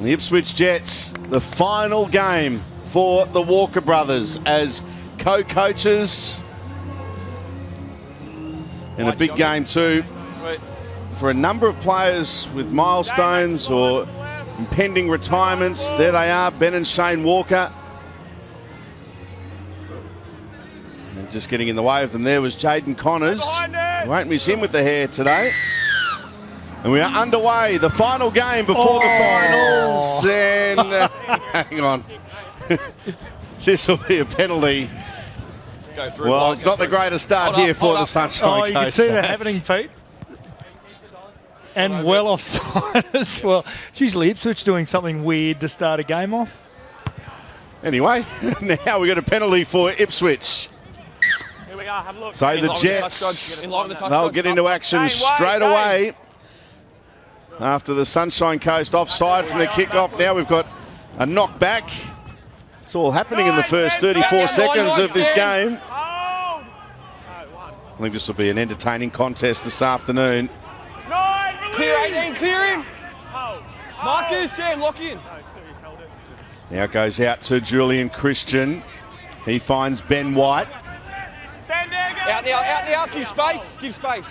The Ipswich Jets, the final game for the Walker brothers as co-coaches. And a big game too for a number of players with milestones or impending retirements. There they are, Ben and Shane Walker. And just getting in the way of them there was Jaden Connors. Won't miss him with the hair today. And we are underway, the final game before the finals. And hang on. This will be a penalty. Well, it's not the greatest start here for the Sunshine Coast. You can see that happening, Pete. And well offside as well. It's usually Ipswich doing something weird to start a game off. Anyway, now we got a penalty for Ipswich. Here we go, have a look. So the Jets, they'll get into action straight away. After the Sunshine Coast offside from the kickoff, now we've got a knockback. It's all happening in the first 34 seconds of this game. I think this will be an entertaining contest this afternoon. Clear 18, clear him. Marcus, Sam, lock in. Now it goes out to Julian Christian. He finds Ben White. Out now, give space, give space.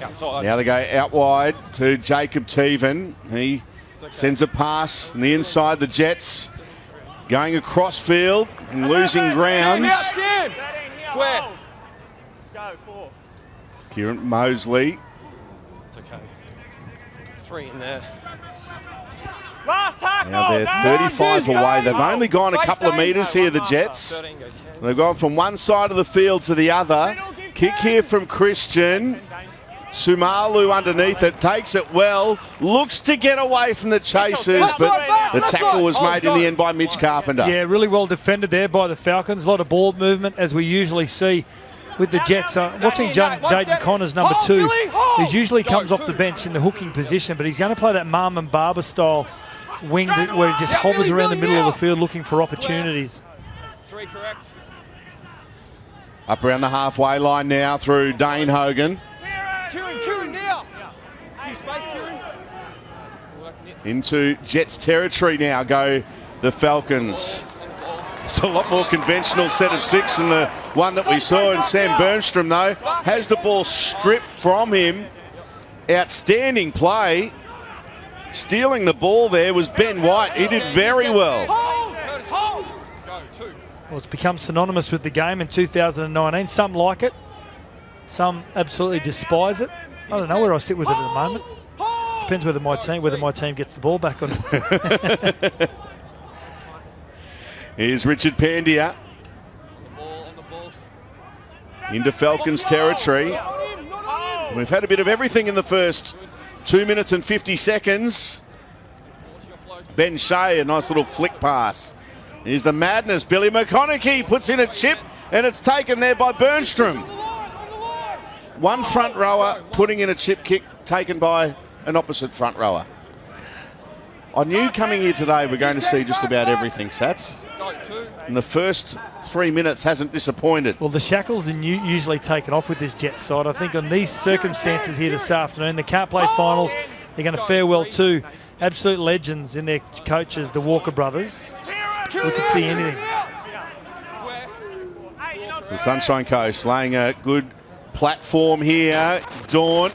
Outside. Now they go out wide to Jacob Teven. He sends a pass on the inside. The Jets going across field and losing ground. Square. Kieran Mosley. It's okay. 3 in there. Last tackle. Now they're 35 away. They've only gone a couple of metres here, the Jets. They've gone from one side of the field to the other. Kick here from Christian. Sumalu underneath it, takes it well, looks to get away from the chasers, but the tackle was made in the end by Mitch Carpenter. Yeah, really well defended there by the Falcons. A lot of ball movement, as we usually see with the Jets. Watching Jaden Connors, number 2, he usually comes off the bench in the hooking position, but he's going to play that Marm and Barber style wing where he just hovers around the middle of the field looking for opportunities. 3 correct. Up around the halfway line now through Dane Hogan. Kieran now. Into Jets territory now go the Falcons. It's a lot more conventional set of 6 than the one that we saw. And Sam Bernstrom, though, has the ball stripped from him. Outstanding play. Stealing the ball there was Ben White. He did very well. Well, it's become synonymous with the game in 2019. Some like it. Some absolutely despise it. I don't know where I sit with it at the moment. Depends whether my team gets the ball back or not. Here's Richard Pandia. Into Falcons territory. We've had a bit of everything in the first 2 minutes and 50 seconds. Ben Shea, a nice little flick pass. Here's the madness. Billy McConaughey puts in a chip and it's taken there by Bernstrom. One front rower putting in a chip kick taken by an opposite front rower. I knew coming here today we're going to see just about everything, Sats. And the first 3 minutes hasn't disappointed. Well, the shackles are usually taken off with this Jet side. I think on these circumstances here this afternoon, they can't play finals. They're going to farewell 2 absolute legends in their coaches, the Walker brothers. We could see anything. The Sunshine Coast laying a good platform here. Daunt,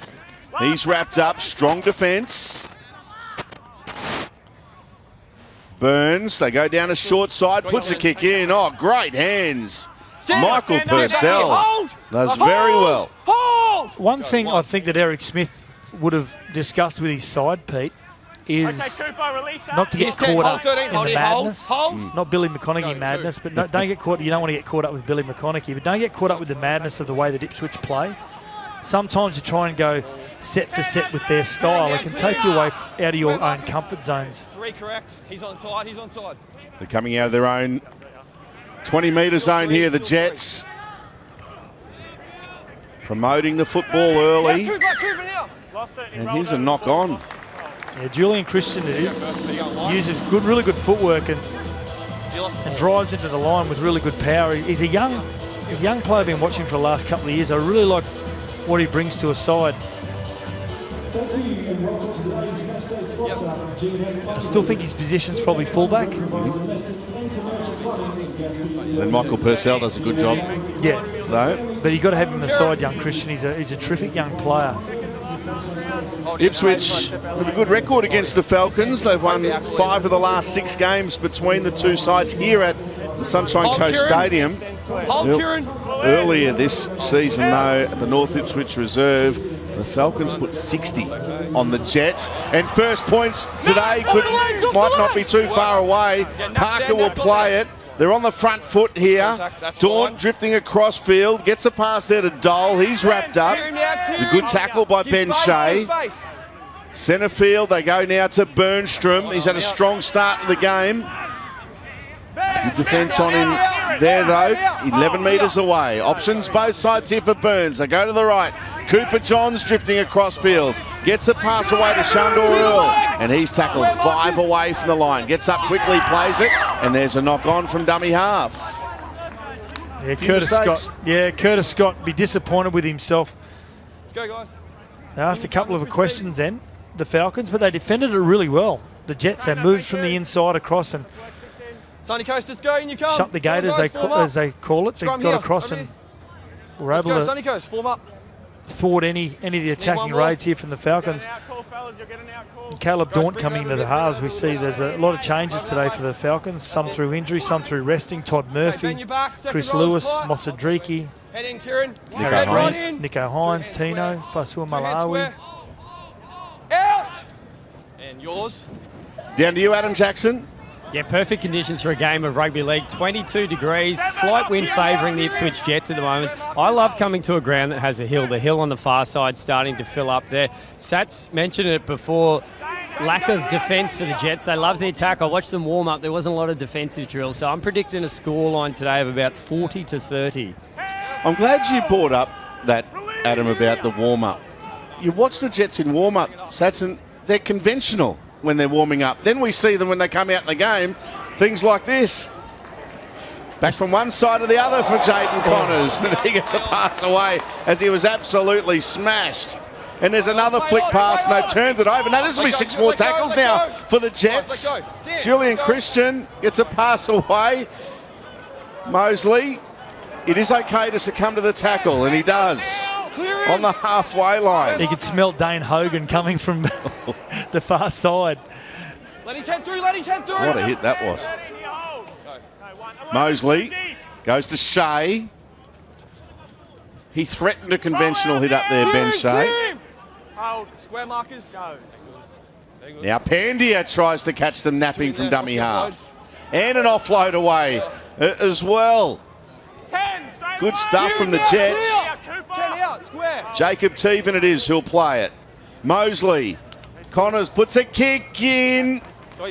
he's wrapped up. Strong defence. Burns, they go down a short side, puts a kick in. Oh, great hands. Michael Purcell does very well. One thing I think that Eric Smith would have discussed with his side, Pete, is not to get caught up in the madness. Not Billy McConaughey madness, but don't get caught. You don't want to get caught up with Billy McConaughey, but don't get caught up with the madness of the way that Ipswich play. Sometimes you try and go set for set with their style. It can take you away out of your own comfort zones. 3 correct. He's onside. He's onside. They're coming out of their own 20-metre zone here, the Jets. Promoting the football early. And here's a knock on. Yeah, Julian Christian it is. Uses really good footwork and drives into the line with really good power. He's a young player I've been watching for the last couple of years. I really like what he brings to a side. I still think his position's probably fullback. And Michael Purcell does a good job. Yeah. Though. But you've got to have him aside, young Christian. He's a terrific young player. Ipswich have a good record against the Falcons. They've won 5 of the last 6 games between the two sides here at the Sunshine Coast Stadium. Earlier this season, though, at the North Ipswich Reserve, the Falcons put 60 on the Jets. And first points today might not be too far away. Parker will play it. They're on the front foot here. Daunt drifting across field. Gets a pass there to Dole. He's wrapped up. It's a good tackle by Ben Shea. Centre field, they go now to Bernstrom. He's had a strong start to the game. Good defence on him there, though. 11 metres away. Options both sides here for Burns. They go to the right. Cooper Johns drifting across field. Gets a pass away to Shandor Earl. And he's tackled 5 away from the line. Gets up quickly, plays it. And there's a knock on from dummy half. Yeah, Curtis Scott be disappointed with himself. Let's go, guys. They asked a couple of questions then, the Falcons, but they defended it really well. The Jets, they moved from the inside across and Sunny Coast, let's go, in you come. shut the gate, as they call it. They got across and were able to Sunny Coast, form up. thwart any of the attacking raids here from the Falcons. Caleb Daunt coming into the halves. We see there's a lot of changes today for the Falcons, some through injury, some through resting. Todd Murphy, Chris Lewis, Mosadriki, Head in, Kieran. Nico Hines, Tino, Fasua Malawi. Out! And yours. Down to you, Adam Jackson. Yeah, perfect conditions for a game of rugby league. 22 degrees, slight wind favouring the Ipswich Jets at the moment. I love coming to a ground that has a hill. The hill on the far side starting to fill up there. Sats mentioned it before. Lack of defence for the Jets. They love their attack. I watched them warm up. There wasn't a lot of defensive drills. So I'm predicting a scoreline today of about 40-30. I'm glad you brought up that, Adam, about the warm-up. You watch the Jets in warm-up, Sats, and they're conventional when they're warming up. Then we see them when they come out in the game, things like this. Back from one side to the other for Jaden Connors. And he gets a pass away as he was absolutely smashed. And there's another flick pass, and they've turned it over. Now, this will be 6 more tackles now for the Jets. Julian Christian gets a pass away. Mosley, it is okay to succumb to the tackle, and he does. On the halfway line. You could smell Dane Hogan coming from the far side. Let his head through, let his head through. What a hit that was. Mosley goes to Shea. He threatened a conventional hit up there, Ben Shea. Square markers. Now Pandia tries to catch them napping from dummy half. And an offload away as well. Good stuff from the Jets. Jacob Teven it is who'll play it. Mosley. Connors puts a kick in.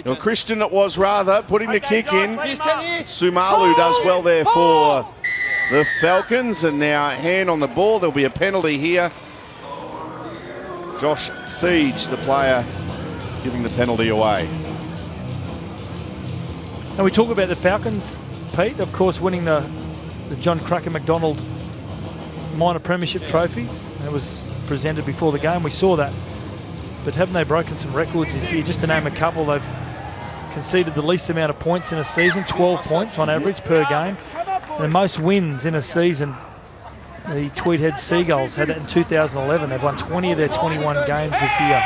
Or Christian it was rather, putting the kick in. Sumalu does well there for the Falcons. And now hand on the ball. There'll be a penalty here. Josh Siege, the player, giving the penalty away. And we talk about the Falcons, Pete, of course, winning the John Cracker McDonald minor premiership trophy. It was presented before the game. We saw that. But haven't they broken some records this year? Just to name a couple, they've conceded the least amount of points in a season, 12 points on average per game. And the most wins in a season, the Tweedhead Seagulls had it in 2011. They've won 20 of their 21 games this year.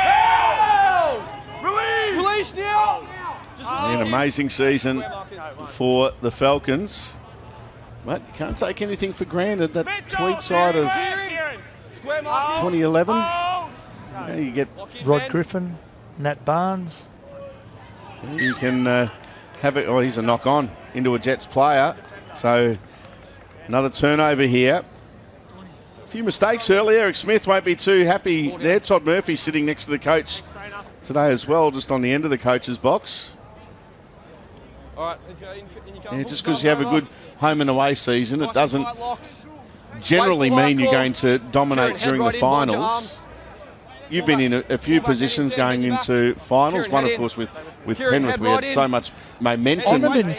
Release now! An amazing season for the Falcons. But you can't take anything for granted. That Tweed side of 2011, you get Rod Griffin, Nat Barnes. You can have it. Oh, he's a knock on into a Jets player. So another turnover here. A few mistakes early. Eric Smith won't be too happy there. Todd Murphy sitting next to the coach today as well, just on the end of the coach's box. All right, yeah, just because you have a good home and away season, it doesn't generally mean you're going to dominate during the finals. You've been in a few positions going into finals. One, of course, with Penrith, we had so much momentum. I remember in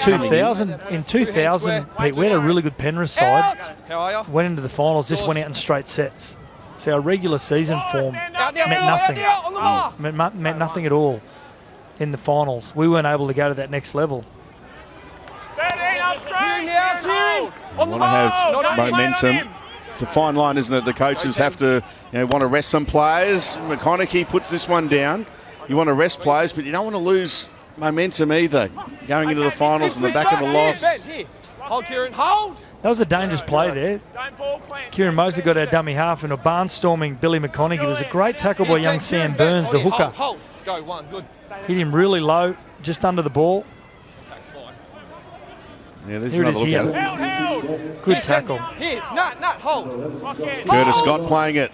2000, Pete, we had a really good Penrith side. How are you? Went into the finals, just went out in straight sets. So our regular season form meant nothing. Meant nothing at all in the finals. We weren't able to go to that next level. Want to have momentum. It's a fine line, isn't it? The coaches have to, want to rest some players. McConaughey puts this one down. You want to rest players, but you don't want to lose momentum either. Going into the finals in the back of a loss. Hold, Kieran, hold. That was a dangerous play there. Kieran Mosley got our dummy half and a barnstorming Billy McConaughey. It was a great tackle by young Sam Burns, the hooker. Hold. Go, one, good. Hit him really low, just under the ball. Yeah, this is Here it another is look at here. Good tackle. Here, Nat, hold. Curtis Scott playing it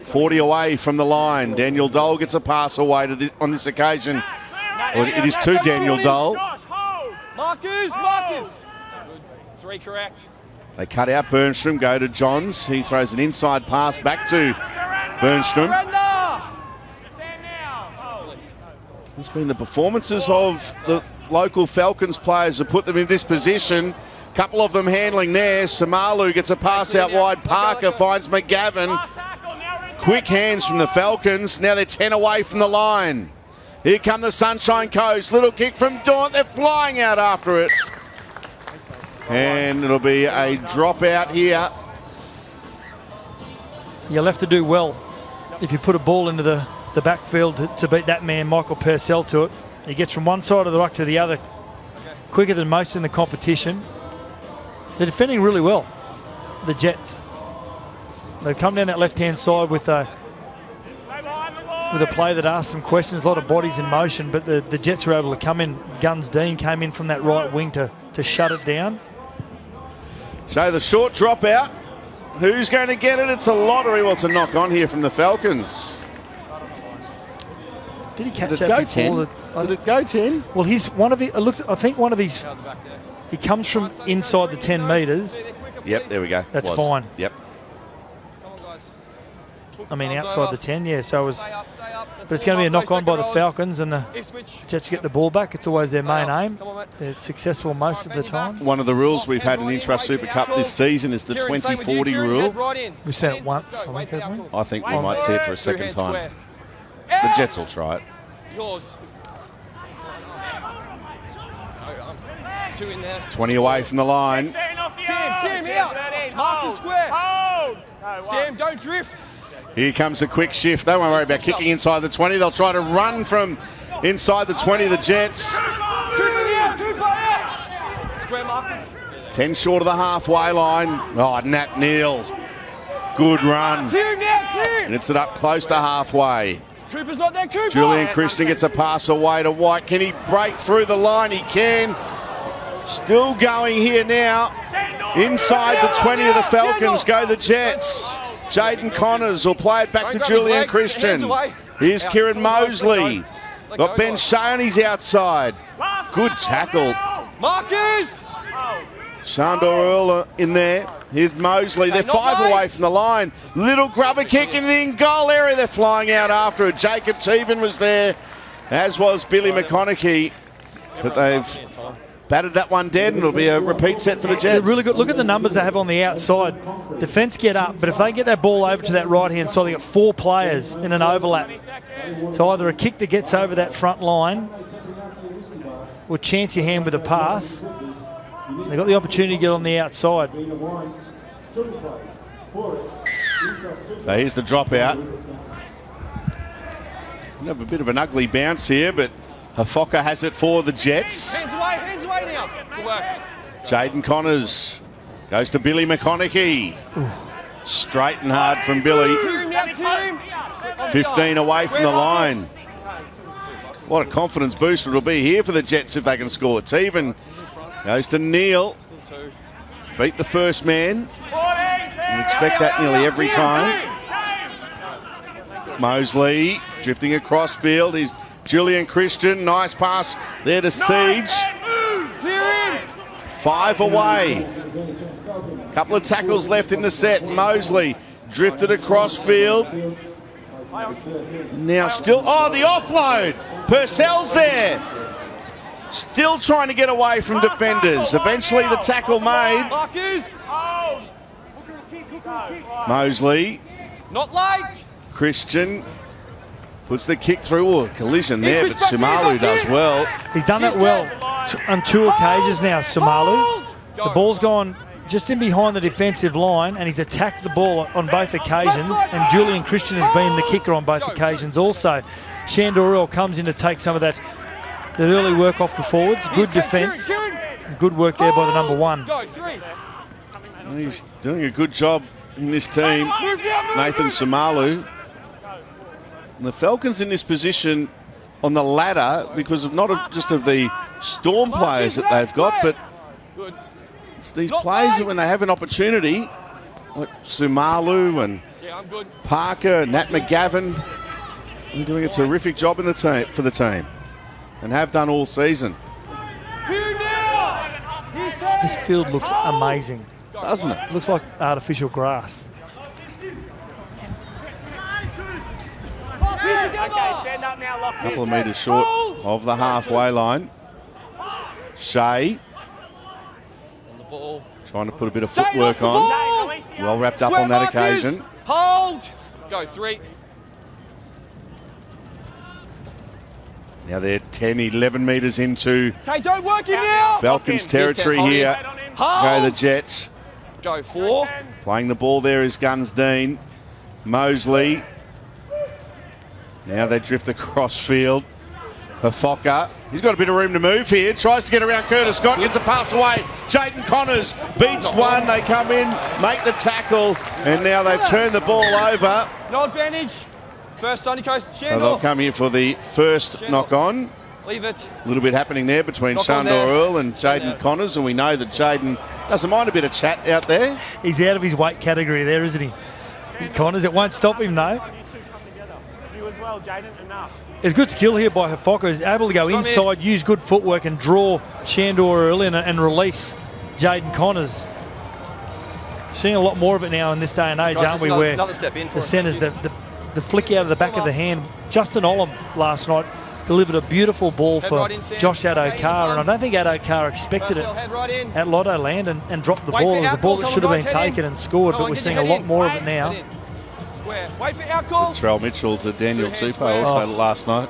40 away from the line. Daniel Dole gets a pass away on this occasion. Well, it is to Daniel Dole. Marcus. 3 correct. They cut out Bernstrom, go to Johns. He throws an inside pass back to Bernstrom. It's been the performances of the local Falcons players that put them in this position. Couple of them handling there. Samalu gets a pass out wide. Parker finds McGavin. Quick hands from the Falcons. Now they're 10 away from the line. Here come the Sunshine Coast. Little kick from Daunt. They're flying out after it. And it'll be a dropout here. You'll have to do well if you put a ball into the backfield to beat that man, Michael Purcell, to it. He gets from one side of the ruck to the other quicker than most in the competition. They're defending really well, the Jets. They've come down that left-hand side with a play that asked some questions, a lot of bodies in motion, but the Jets were able to come in. Guns Dean came in from that right wing to shut it down. So the short dropout. Who's going to get it? It's a lottery. Well, it's a knock on here from the Falcons. Did he catch Did it that go before? 10? Did it go 10? Well, I think one of his, he comes from inside the 10 metres. Yep, there we go. That's fine. Yep. I mean, outside the 10, yeah. So it was, but it's going to be a knock on by the Falcons, and the Jets get the ball back. It's always their main aim. They're successful most of the time. One of the rules we've had in the Intrust Super Cup this season is the 20-40 rule. We've seen it once, I think, haven't we? I think we might see it for a second time. The Jets will try it. Yours. 2 in there. 20 away from the line. Sam, out. Mark the square. Sam, don't drift. Here comes a quick shift. They won't worry about kicking inside the 20. They'll try to run from inside the 20, the Jets. Square Marcus. 10 short of the halfway line. Oh, Nat Neal. Good run. Clear him now, clear him. And it's it up close to halfway. Cooper's not there, Cooper. Julian Christian gets a pass away to White. Can he break through the line? He can. Still going here now. Inside the 20 of the Falcons go the Jets. Jaden Connors will play it back to Julian Christian. Here's Kieran Mosley. Got Ben Shea on his outside. Good tackle. Marcus! Shandor Earl in there. Here's Mosley. They're 5 away from the line. Little grubber kick in the in-goal area. They're flying out after it. Jacob Teven was there, as was Billy McConaughey. But they've batted that one dead, and it'll be a repeat set for the Jets. They're really good. Look at the numbers they have on the outside. Defence get up, but if they get that ball over to that right-hand side, they got 4 players in an overlap. So either a kick that gets over that front line or chance your hand with a pass. They've got the opportunity to get on the outside. So here's the dropout. We have a bit of an ugly bounce here, but Hafoka has it for the Jets. Hands away now. Good work. Jaden Connors goes to Billy McConaughey. Straight and hard from Billy. 15 away from the line. What a confidence booster it'll be here for the Jets if they can score. Teven goes to Neal. Beat the first man. You expect that nearly every time. Mosley drifting across field. He's Julian Christian. Nice pass there to Siege. 5 away. Couple of tackles left in the set. Mosley drifted across field. Now still, the offload. Purcell's there. Still trying to get away from defenders. Eventually the tackle made. Mosley Not late. Christian puts the kick through. Oh, collision there, but Sumalu does well. He's done that well on 2 occasions now, Sumalu. The ball's gone just in behind the defensive line, and he's attacked the ball on both occasions, and Julian Christian has been the kicker on both occasions also. Shandor Earl comes in to take some of that early work off the forwards. Good defence. Good work there by the number 1. He's doing a good job in this team, Nathan Sumalu. And the Falcons in this position on the ladder because of not just of the Storm players that they've got, but it's these players that when they have an opportunity, like Sumalu and Parker, Nat McGavin, they're doing a terrific job in the team for the team and have done all season. This field looks amazing, doesn't it? Looks like artificial grass. Stand up now, lock A couple of metres short of the halfway line. Shea On the ball. trying to put a bit of footwork on. Well wrapped up on that occasion. Hold. Go 3. Now they're 10, 11 metres into Okay, don't work him now. Falcons territory here. Go the Jets. Go 4. Playing the ball there is Gunsdean. Mosley. Now they drift across field. Hafoka. He's got a bit of room to move here. Tries to get around Curtis Scott. Gets a pass away. Jaden Connors beats one. They come in, make the tackle, and now they've turned the ball over. No advantage. First Sunny Coast. So they'll come here for the first knock on. Leave it. A little bit happening there between Knock on Shandor there. Earl and Jaden Connors, and we know that Jaden doesn't mind a bit of chat out there. He's out of his weight category there, isn't he? Connors, it won't stop him though. You as well, Jaden, enough. There's good skill here by Hafoka. He's able to go inside, use good footwork and draw Shandor Earl in and release Jaden Connors. Seeing a lot more of it now in this day and age, aren't we, where the centres, the flick out of the back of the hand. Justin Olam last night delivered a beautiful ball for Josh Addo-Carr, and I don't think Addo-Carr expected it at Lotto Land and dropped the ball. It was a ball that should have been taken and scored, but we're seeing a lot more of it now. Wait for our call. Latrell Mitchell to Daniel Tupou also last night.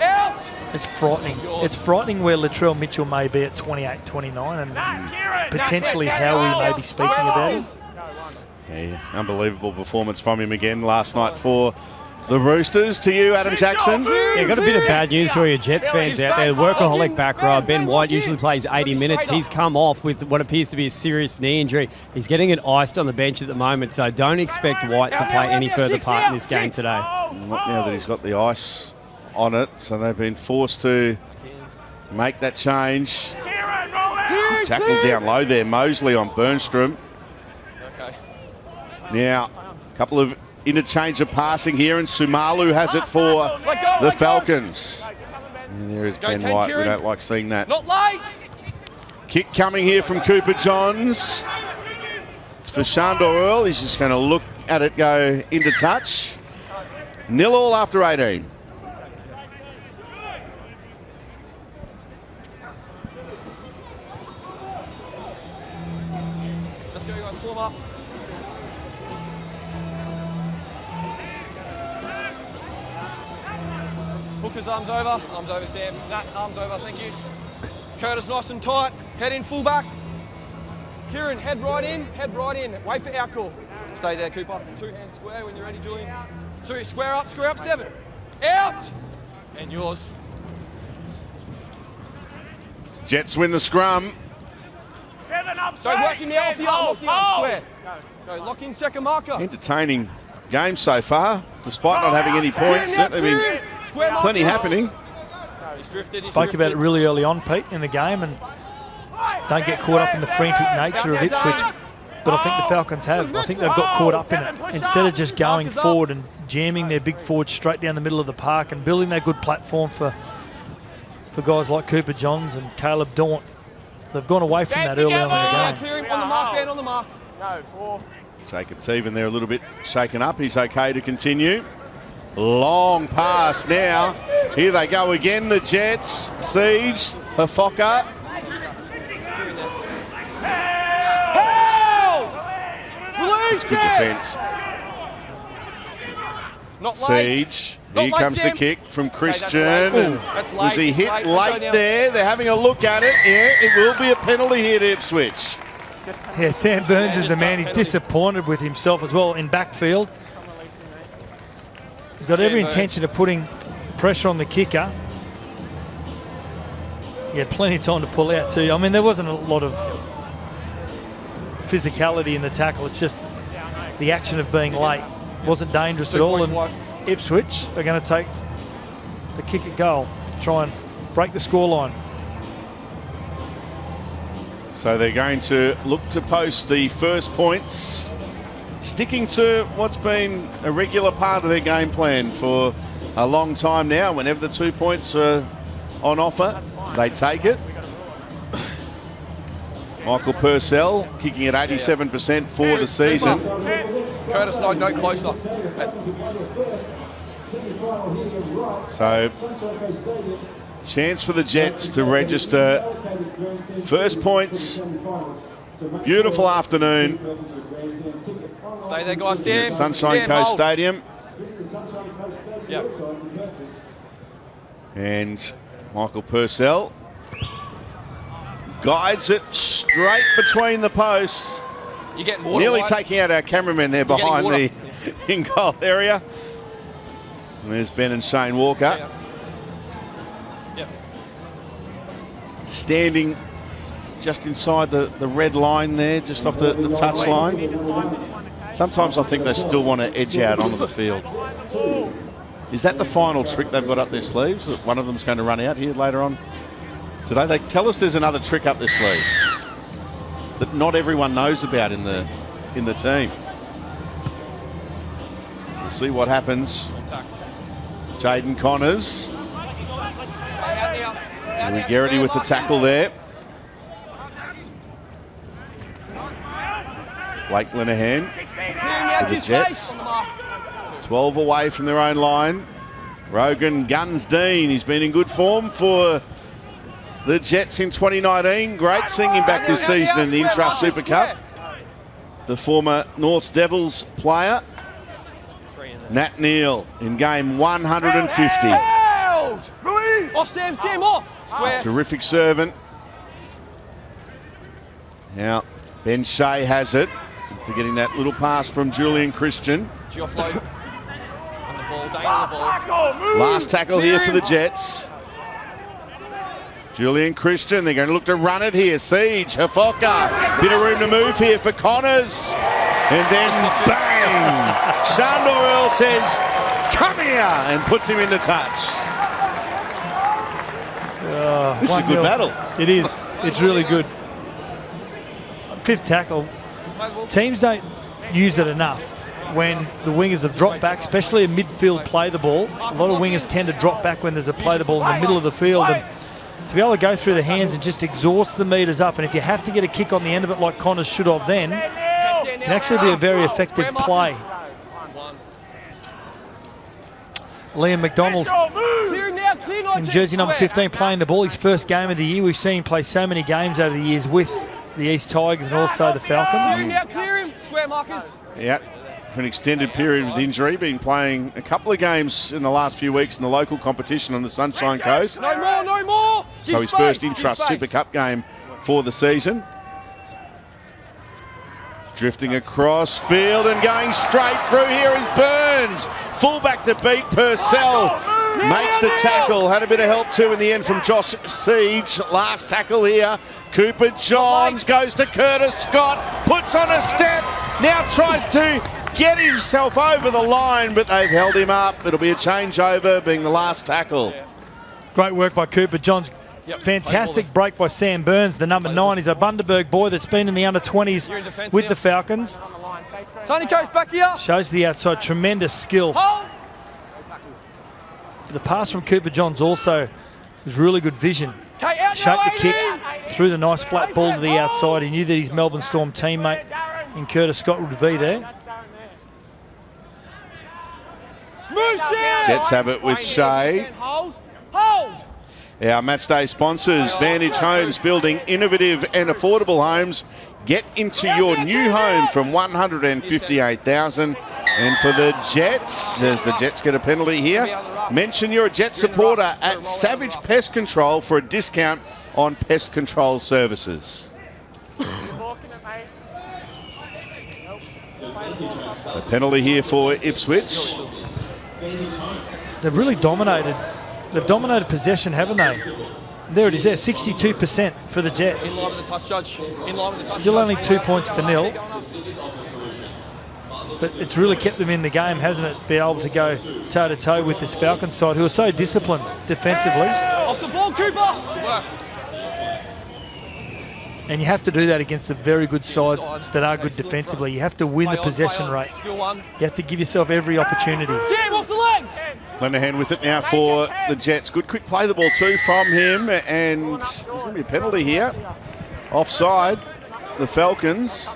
Out. It's frightening. It's frightening where Latrell Mitchell may be at 28, 29, and potentially how we may be speaking about him. Yeah, unbelievable performance from him again last night for the Roosters. To you, Adam Jackson. Yeah, got a bit of bad news for you Jets fans out there. The workaholic back row, Ben White, usually plays 80 minutes. He's come off with what appears to be a serious knee injury. He's getting it iced on the bench at the moment, so don't expect White to play any further part in this game today. Not now that he's got the ice on it, so they've been forced to make that change. Good tackle down low there, Mosley on Bernstrom. Now, a couple of interchange of passing here, and Sumalu has it for the Falcons. And there is Ben White. We don't like seeing that. Not late. Kick coming here from Cooper Johns. It's for Shandor Earl. He's just going to look at it go into touch. 0-0 after 18. Let's go, guys. Form up. Hooker's arms over, Sam. That arms over, thank you. Curtis nice and tight, head in full back. Kieran, head right in, wait for our call. Stay there, Cooper. 2 hands square when you're ready, Julian. 2, square up, 7. Out! And yours. Jets win the scrum. 7 up, Don't work him out off the arm, square. Go, lock in second marker. Entertaining game so far, despite not having any points. Certainly been plenty happening. Spoke about it really early on, Pete, in the game, and don't get caught up in the frantic nature of Ipswich, but I think the Falcons have. I think they've got caught up in it. Instead of just going forward and jamming their big forwards straight down the middle of the park and building that good platform for guys like Cooper Johns and Caleb Daunt, they've gone away from that early on in the game. On the mark, Ben, on the mark. No, 4. Jacob Teven there a little bit shaken up. He's okay to continue. Long pass now. Here they go again, the Jets. Siege, Hafoka. Release, Good defence. Not late. Siege. Not Here late, comes the Sam. kick from Christian. that's late. And That's was he late. hit Late. late Go there? They're having a look at it. Yeah, it will be a penalty here to Ipswich. Yeah, Sam Burns is the man. He's disappointed with himself as well in backfield. He's got every intention of putting pressure on the kicker. He had plenty of time to pull out too. I mean, there wasn't a lot of physicality in the tackle. It's just the action of being late. Wasn't dangerous at all. And Ipswich are going to take the kick at goal, try and break the scoreline. So they're going to look to post the first points, sticking to what's been a regular part of their game plan for a long time now. Whenever the 2 points are on offer, they take it. Michael Purcell kicking at 87% for the season. Curtis, no closer. So, chance for the Jets to register first points. Beautiful afternoon. Stay there, guys. Sam. At Sunshine Sam, Coast hold. Stadium. Yep. And Michael Purcell guides it straight between the posts. You're getting water. Nearly White. taking out our cameraman there behind the getting in-goal area. And there's Ben and Shane Walker. Yep. Standing just inside the red line there, just off the touch line. Sometimes I think they still want to edge out onto the field. Is that the final trick they've got up their sleeves? That one of them's going to run out here later on today? They tell us there's another trick up their sleeve that not everyone knows about in the team. We'll see what happens. Jaden Connors. Louis Garrity with the tackle there. Blake Linehan for the Jets. 12 away from their own line. Rogan Gunsdean, he's been in good form for the Jets in 2019. Great seeing him back this season in the Intrust Super Cup. The former Norths Devils player. Nat Neal in game 150. Off, Sam, off. Square. Terrific servant. Now, Ben Shea has it. After getting that little pass from Julian Christian. Offload. On the ball, Dane on the ball. Last tackle here for the Jets. Julian Christian, they're going to look to run it here. Siege, Hafoka. Bit of room to move here for Connors. And then bang! Shandor Earl says, come here, and puts him into touch. This is a good battle. It is. It's really good. Fifth tackle. Teams don't use it enough when the wingers have dropped back, especially in midfield play the ball. A lot of wingers tend to drop back when there's a play the ball in the middle of the field. And to be able to go through the hands and just exhaust the meters up, and if you have to get a kick on the end of it like Connors should have then, it can actually be a very effective play. Liam McDonald in jersey number 15 playing the ball, his first game of the year. We've seen him play so many games over the years with the East Tigers and also the Falcons. Yeah, for an extended period with injury, been playing a couple of games in the last few weeks in the local competition on the Sunshine Coast. No more. So his first Intrust Super Cup game for the season. Drifting across field and going straight through here is Burns. Fullback to beat Purcell. Makes the tackle. Had a bit of help too in the end from Josh Siege. Last tackle here. Cooper Johns goes to Curtis Scott. Puts on a step. Now tries to get himself over the line, but they've held him up. It'll be a changeover, being the last tackle. Great work by Cooper Johns. Fantastic break by Sam Burns, the number 9. He's a Bundaberg boy that's been in the under-20s with the Falcons. Sunny Coast back here. Shows the outside, tremendous skill. The pass from Cooper Johns also was really good vision. Shaped the kick, threw the nice flat ball to the outside. He knew that his Melbourne Storm teammate in Curtis Scott would be there. Jets have it with Shea. Our matchday sponsors, Vantage Homes, building innovative and affordable homes. Get into your new home from $158,000. And for the Jets, as the Jets get a penalty here, mention you're a Jet supporter at Savage Pest Control for a discount on pest control services. So penalty here for Ipswich. They've really dominated. They've dominated possession, haven't they? There it is there, 62% for the Jets. In line with the touch, Judge. In line with the touch. Still only 2 points to nil. But it's really kept them in the game, hasn't it? Be able to go toe-to-toe with this Falcons side, who are so disciplined defensively. Off the ball, Cooper. Good work. And you have to do that against the very good sides that are good defensively. You have to win the possession rate. You have to give yourself every opportunity. Sam, off the legs. Lenihan with it now for the Jets. Good quick play the ball too from him, and there's going to be a penalty here. Offside, the Falcons,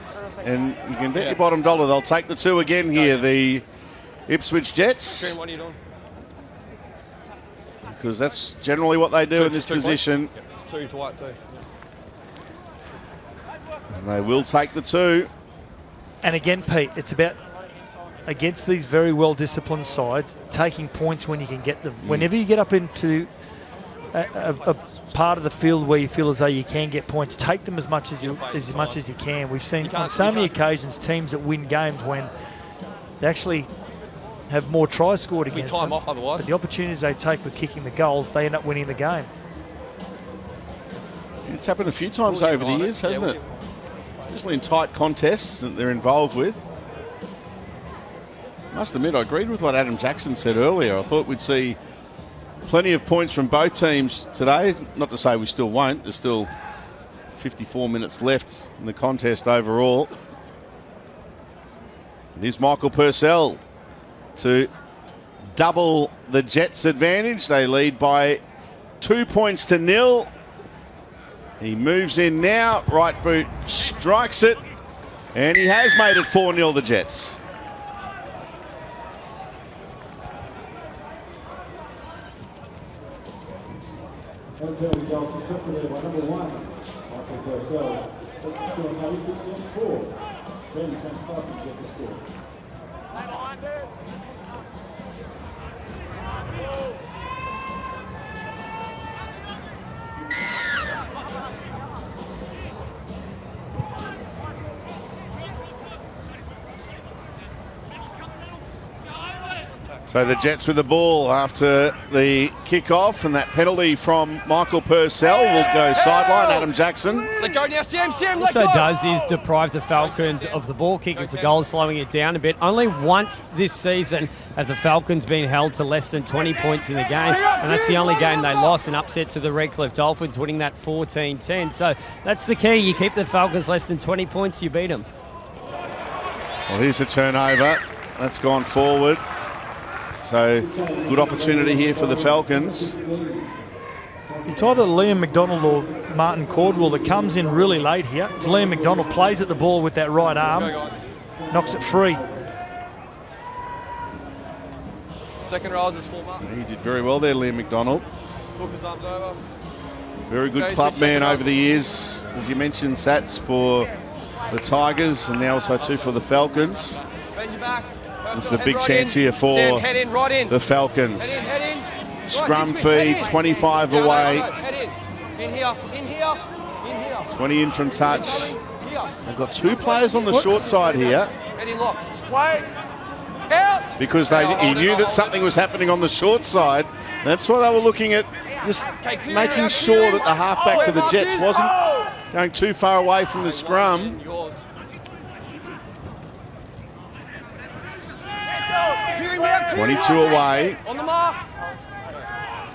and you can bet your bottom dollar they'll take the 2 again here, the Ipswich Jets. What are you doing? Because that's generally what they do in this position. 2 to white, 2. And they will take the 2. And again, Pete, it's about, against these very well-disciplined sides, taking points when you can get them. Whenever you get up into a part of the field where you feel as though you can get points, take them as much as you can. We've seen on so many occasions teams that win games when they actually have more tries scored against them, but the opportunities they take with kicking the goals, they end up winning the game. It's happened a few times over the years, hasn't it? Especially in tight contests that they're involved with. Must admit, I agreed with what Adam Jackson said earlier. I thought we'd see plenty of points from both teams today. Not to say we still won't. There's still 54 minutes left in the contest overall. And here's Michael Purcell to double the Jets' advantage. They lead by 2 points to nil. He moves in now. Right boot strikes it. And he has made it 4-0 the Jets. Penalty goal successfully by number 1, Michael Purcell. That's the score now. Ipswich gets 4. Then chance 5 to get the score. So the Jets with the ball after the kick-off, and that penalty from Michael Purcell will go sideline. Adam Jackson. Let go now, Sam, Also does is deprive the Falcons of the ball kicking for goals, slowing it down a bit. Only once this season have the Falcons been held to less than 20 points in the game, and that's the only game they lost, an upset to the Redcliffe Dolphins, winning that 14-10. So that's the key. You keep the Falcons less than 20 points, you beat them. Well, here's a turnover. That's gone forward. So good opportunity here for the Falcons. It's either Liam McDonald or Martin Cordwell that comes in really late here. It's Liam McDonald, plays at the ball with that right arm, knocks it free. Second row is full mark. He did very well there, Liam McDonald. Took his arms over. Very good club man over the years. As you mentioned, Sats for the Tigers and now also too for the Falcons. Bend your backs. This is a big chance here for the Falcons. Head in. Scrum feed, 25 away. Head in. In here. 20 in from touch. They've got 2 players on the short side here. Head in lock. Wait. Out. Because he knew that something was happening on the short side. That's why they were looking at just making sure that the halfback for the Jets wasn't going too far away from the scrum. 22 away. On the mark.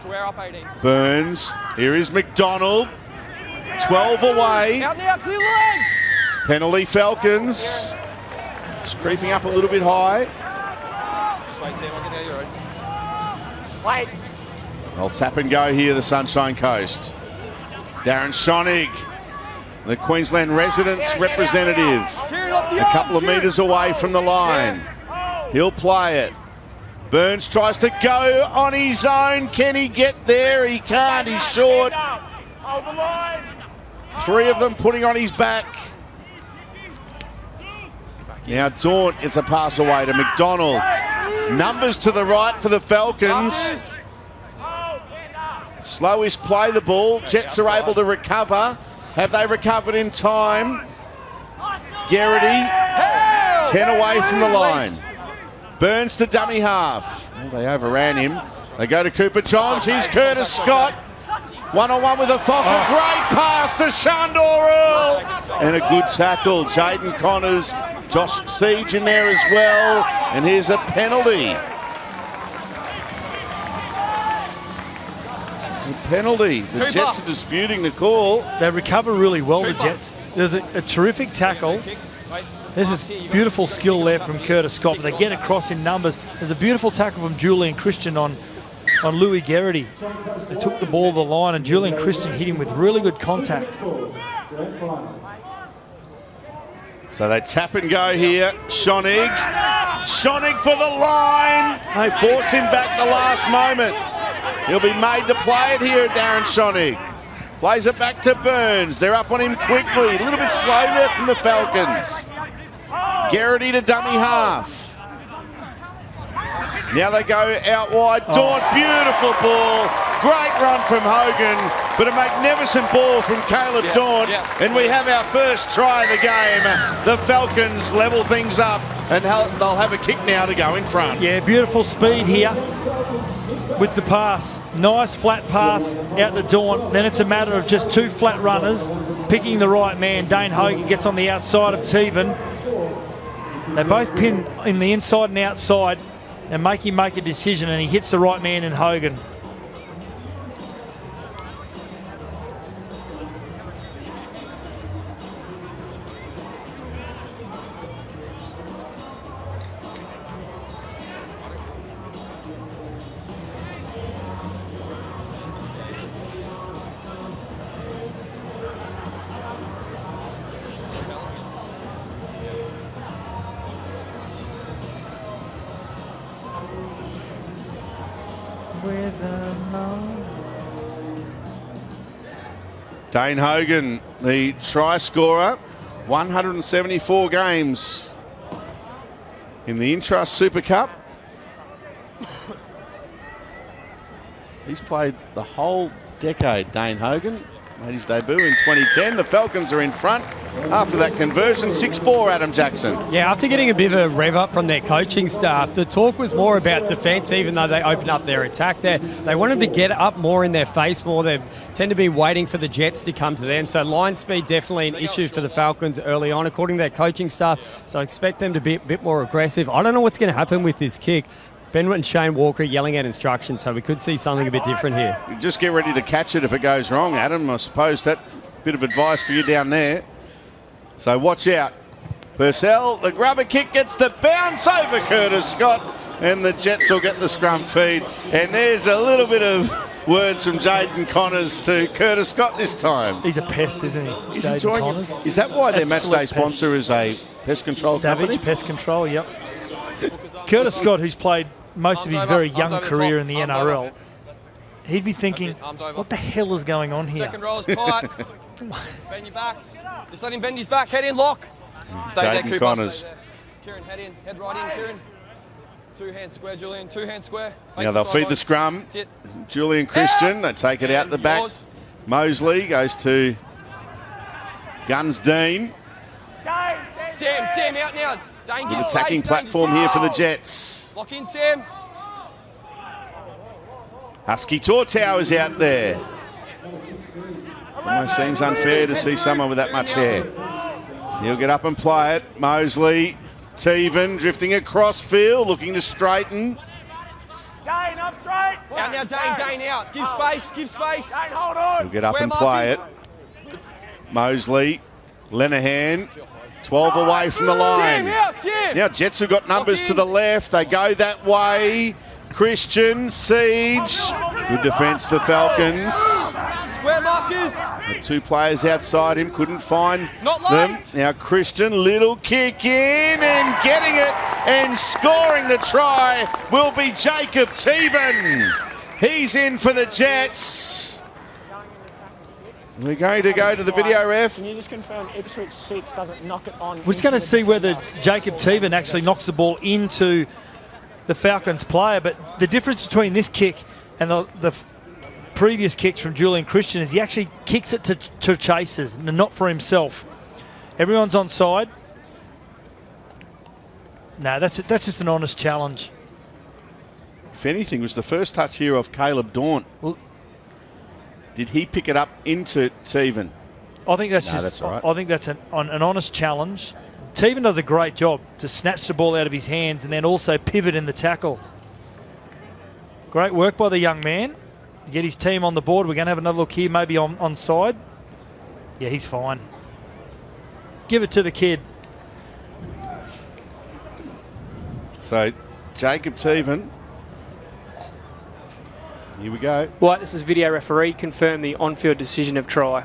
Square up 18. Burns. Here is McDonald. 12 away. Out now, clear the legs. Penalty Falcons. Just creeping up a little bit high. Just wait, Sam, I'll get out of your road. Wait. They'll tap and go here, the Sunshine Coast. Darren Schonig, the Queensland residents representative. A couple of metres away from the line. He'll play it. Burns tries to go on his own. Can he get there? He can't. He's short. 3 of them putting on his back. Now Daunt gets a pass away to McDonald. Numbers to the right for the Falcons. Slowish play the ball. Jets are able to recover. Have they recovered in time? Garrity, 10 away from the line. Burns to dummy half. Well, they overran him. They go to Cooper Johns. Here's Curtis Scott. One-on-one with a Fokker. Great pass to Shandor Earl. And a good tackle. Jaden Connors, Josh Siege in there as well. And here's a penalty. Penalty. The Jets are disputing the call. They recover really well, the Jets. There's a terrific tackle. There's this beautiful skill there from Curtis Scott, but they get across in numbers. There's a beautiful tackle from Julian Christian on Louis Garrity. They took the ball to the line, and Julian Christian hit him with really good contact. So they tap and go here. Schonig. Schonig for the line. They force him back the last moment. He'll be made to play it here, Darren Schonig. Plays it back to Burns. They're up on him quickly. A little bit slow there from the Falcons. Garrity to dummy half. Now they go out wide. Daunt, beautiful ball. Great run from Hogan, but a magnificent ball from Caleb Daunt. And we have our first try of the game. The Falcons level things up, and they'll have a kick now to go in front. Yeah, beautiful speed here with the pass. Nice flat pass out to Daunt. Then it's a matter of just two flat runners picking the right man. Dane Hogan gets on the outside of Teven. They both pin in the inside and outside and make him make a decision, and he hits the right man in Hogan. Dane Hogan, the try scorer, 174 games in the Intrust Super Cup. He's played the whole decade, Dane Hogan. Made his debut in 2010. The Falcons are in front after that conversion. 6-4, Adam Jackson. Yeah, after getting a bit of a rev up from their coaching staff, the talk was more about defence, even though they opened up their attack there. They wanted to get up more in their face more. They tend to be waiting for the Jets to come to them. So line speed definitely an issue for the Falcons early on, according to their coaching staff. So I expect them to be a bit more aggressive. I don't know what's going to happen with this kick. Ben and Shane Walker yelling out instructions, so we could see something a bit different here. You just get ready to catch it if it goes wrong, Adam. I suppose that bit of advice for you down there. So watch out. Purcell, the grubber kick gets the bounce over Curtis Scott, and the Jets will get the scrum feed. And there's a little bit of words from Jaden Connors to Curtis Scott this time. He's a pest, isn't he? He's Jaden enjoying Connors. it. Is that why their Absolute matchday sponsor is a pest control Savage company? Pest Control, yep. Curtis Scott, who's played most of his very young career in the NRL, he'd be thinking, what the hell is going on here? Second roll is tight. Bend your back. Just let him bend his back. Head in, lock. Stay there, Jaden Cooper. Connors. Stay there. Kieran, head in. Head right in, Kieran. Two hands square, Julian. Two hands square. Now they'll feed the scrum. Julian Christian, they take it out the back. Mosley goes to Gunsdean. Sam, out now. Dane, Good attacking platform here for the Jets. Lock in, Sam. Husky Tortow is out there. Almost seems unfair to see someone with that much hair. He'll get up and play it. Mosley, Teven drifting across field, looking to straighten. Dane, up straight. Out now, Dane out. Give space. Dane, hold on. He'll get up and play it. Mosley, Lenehan, 12 away from the line. Sam. Now Jets have got numbers to the left. They go that way. Christian, Siege. Good defence, the Falcons. Square markers. The two players outside him couldn't find Not them. late. Now Christian, little kick in and getting it and scoring the try will be Jacob Teven. He's in for the Jets. We're going to go to the video ref. Can you just confirm Ipswich 6 doesn't knock it on? We're just going to see whether Jacob Teven actually knocks the ball into the Falcons player. But the difference between this kick and the previous kicks from Julian Christian is he actually kicks it to chasers, and not for himself. Everyone's onside. No, that's just an honest challenge. If anything, it was the first touch here of Caleb Daunt. Well, did he pick it up into Teven? I think that's that's all right. I think that's an honest challenge. Teven does a great job to snatch the ball out of his hands and then also pivot in the tackle. Great work by the young man to get his team on the board. We're going to have another look here, maybe on side. Yeah, he's fine. Give it to the kid. So, Jacob Teven. Here we go. Right, this is video referee. Confirm the on-field decision of try.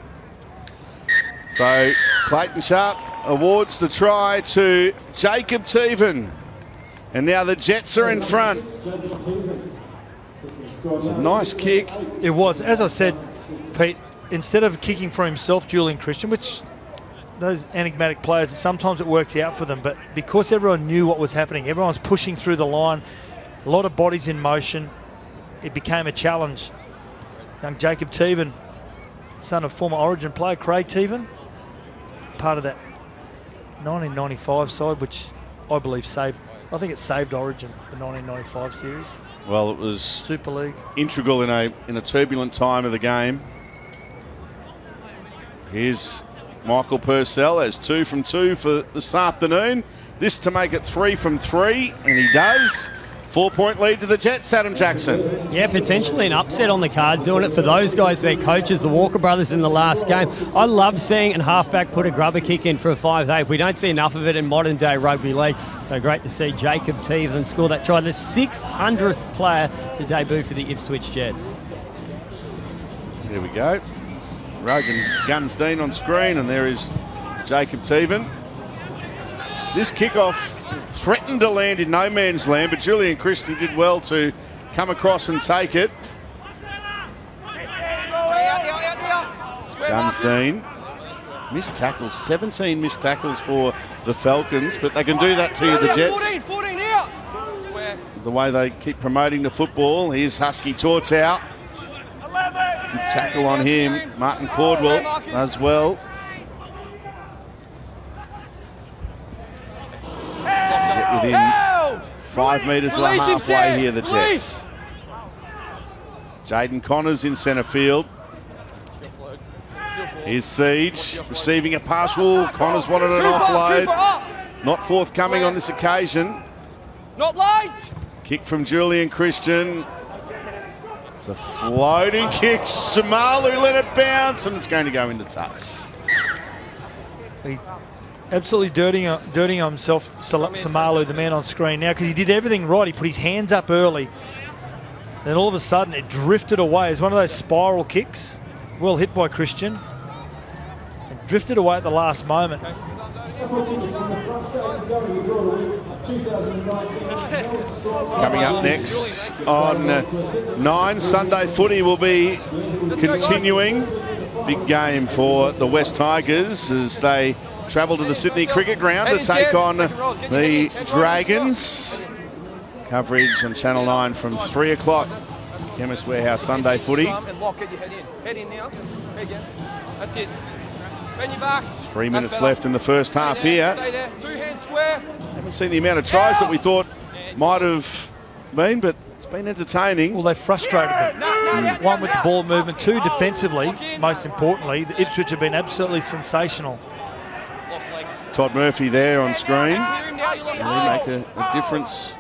So, Clayton Sharp awards the try to Jacob Teven. And now the Jets are in front. It's a nice kick. It was. As I said, Pete, instead of kicking for himself, Julian Christian, which those enigmatic players, sometimes it works out for them, but because everyone knew what was happening, everyone was pushing through the line, a lot of bodies in motion, it became a challenge. Young Jacob Teven, son of former Origin player Craig Teven, part of that 1995 side, which I believe saved, I think it saved Origin, the 1995 series. Well, it was Super League. Integral in a turbulent time of the game. Here's Michael Purcell has 2 from 2 for this afternoon. This to make it 3 from 3, and he does. 4-point lead to the Jets, Adam Jackson. Yeah, potentially an upset on the card, doing it for those guys, their coaches, the Walker brothers in the last game. I love seeing a halfback put a grubber kick in for a 5-8. We don't see enough of it in modern day rugby league. So great to see Jacob Teven score that try, the 600th player to debut for the Ipswich Jets. Here we go. Rogan Gunsdean on screen, and there is Jacob Teven. This kickoff threatened to land in no man's land, but Julian Christian did well to come across and take it. Gunsdean. Missed tackles, 17 missed tackles for the Falcons, but they can do that to you, the Jets. The way they keep promoting the football. Here's Husky Tortow. Good tackle on him. Martin Cordwell as well. Get within 5 metres of the halfway here, the Jets. Jaden Connors in centre field. Here's Siege receiving a partial. Connors wanted an offload. Not forthcoming on this occasion. Not late. Kick from Julian Christian. It's a floating kick. Samalu let it bounce, and it's going to go into touch. He absolutely dirtying himself, Samalu, the man on screen now, because he did everything right. He put his hands up early. Then all of a sudden it drifted away. It's one of those spiral kicks. Well hit by Christian. It drifted away at the last moment. Coming up next on 9, Sunday footy will be continuing. Big game for the West Tigers as they travel to the Sydney Cricket Ground to take on the Dragons. Coverage on Channel 9 from 3 o'clock. Chemist Warehouse Sunday footy. Head in now. That's it. Bend your back. 3 minutes left in the first half here. Stay there. 2 hands square. Haven't seen the amount of tries that we thought might have been, but it's been entertaining. Well, they frustrated them. One with the ball movement, 2 defensively, most importantly. The Ipswich have been absolutely sensational. Todd Murphy there on screen. Can he make a difference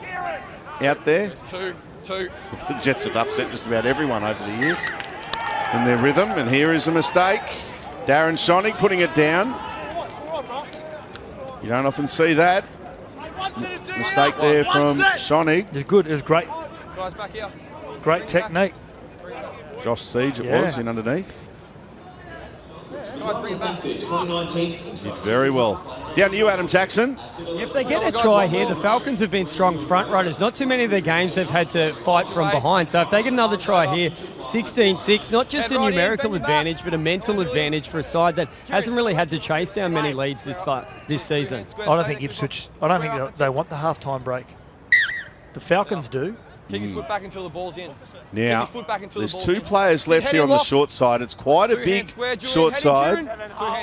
out there? 2. The Jets have upset just about everyone over the years in their rhythm, and here is a mistake. Darren Schonig putting it down. You don't often see that. Mistake there from Schonig. It was good. It was great. Guys back here. Great technique. Josh Siege it was in underneath. Guys bring it back. Did very well. Down to you, Adam Jackson. If they get a try here, the Falcons have been strong front runners. Not too many of their games have had to fight from behind. So if they get another try here, 16-6, not just a numerical advantage, but a mental advantage for a side that hasn't really had to chase down many leads this season. I don't think Ipswich, I don't think they want the half-time break. The Falcons do. Kick your foot back until the ball's in. Now, there's 2 players left here on the short side. It's quite a big short side.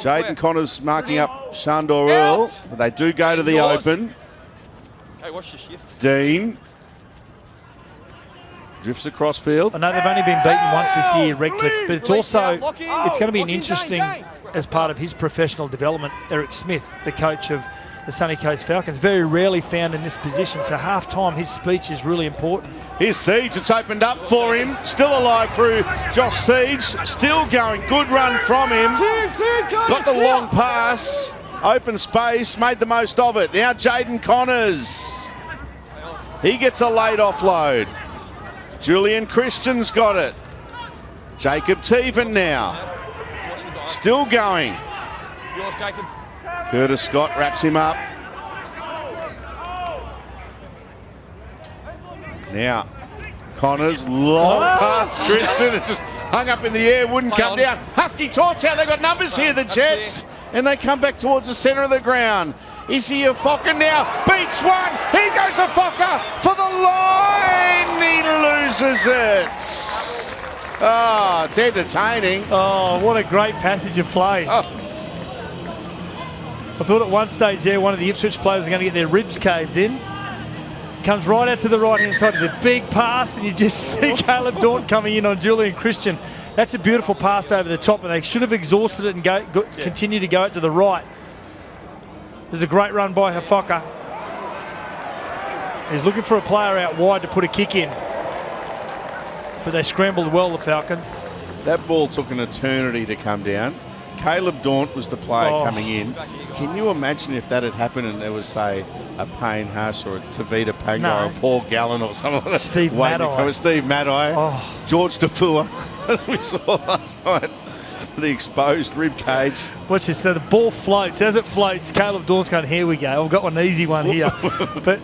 Jaden Connors marking up Shandor Earl, but they do go to the open. Hey, watch the shift. Dean drifts across field. I know they've only been beaten once this year, Redcliffe, but it's also, it's going to be an interesting, as part of his professional development, Eric Smith, the coach of the Sunny Coast Falcons, very rarely found in this position. So half-time, his speech is really important. Here's Siege. It's opened up for him. Still alive through Josh Siege. Still going. Good run from him. Got the long pass. Open space. Made the most of it. Now Jaden Connors. He gets a late offload. Julian Christian's got it. Jacob Teven now. Still going. Yours, Jacob. Curtis Scott wraps him up. Now, Connors, long pass, Christian. It just hung up in the air, wouldn't come down. Husky torch out, they've got numbers here, the Jets. And they come back towards the centre of the ground. Is he a Fokker now? Beats one. He goes a Fokker for the line. He loses it. Oh, it's entertaining. Oh, what a great passage of play. Oh. I thought at one stage there, one of the Ipswich players was going to get their ribs caved in. Comes right out to the right-hand side of the big pass, and you just see Caleb Daunt coming in on Julian Christian. That's a beautiful pass over the top, and they should have exhausted it and continue to go out to the right. There's a great run by Hafoka. He's looking for a player out wide to put a kick in. But they scrambled well, the Falcons. That ball took an eternity to come down. Caleb Daunt was the player coming in. Can you imagine if that had happened and there was, say, a Payne Haas or a Tavita Pango or a Paul Gallen or someone like that? Steve Maddai. Steve Maddai. George Defua, as we saw last night. The exposed rib cage. Watch this. So the ball floats. As it floats, Caleb Daunt's going, here we go. I've got an easy one here. But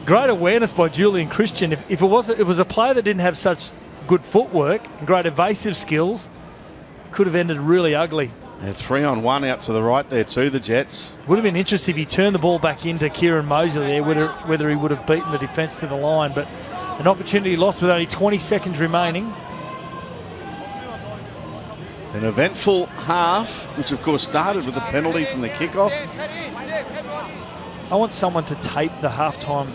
great awareness by Julian Christian. If it was a player that didn't have such good footwork and great evasive skills, could have ended really ugly. They're 3-on-1 out to the right there too, the Jets. Would have been interesting if he turned the ball back into Kieran Mosley there, whether he would have beaten the defence to the line. But an opportunity lost with only 20 seconds remaining. An eventful half, which of course started with a penalty from the kickoff. I want someone to tape the halftime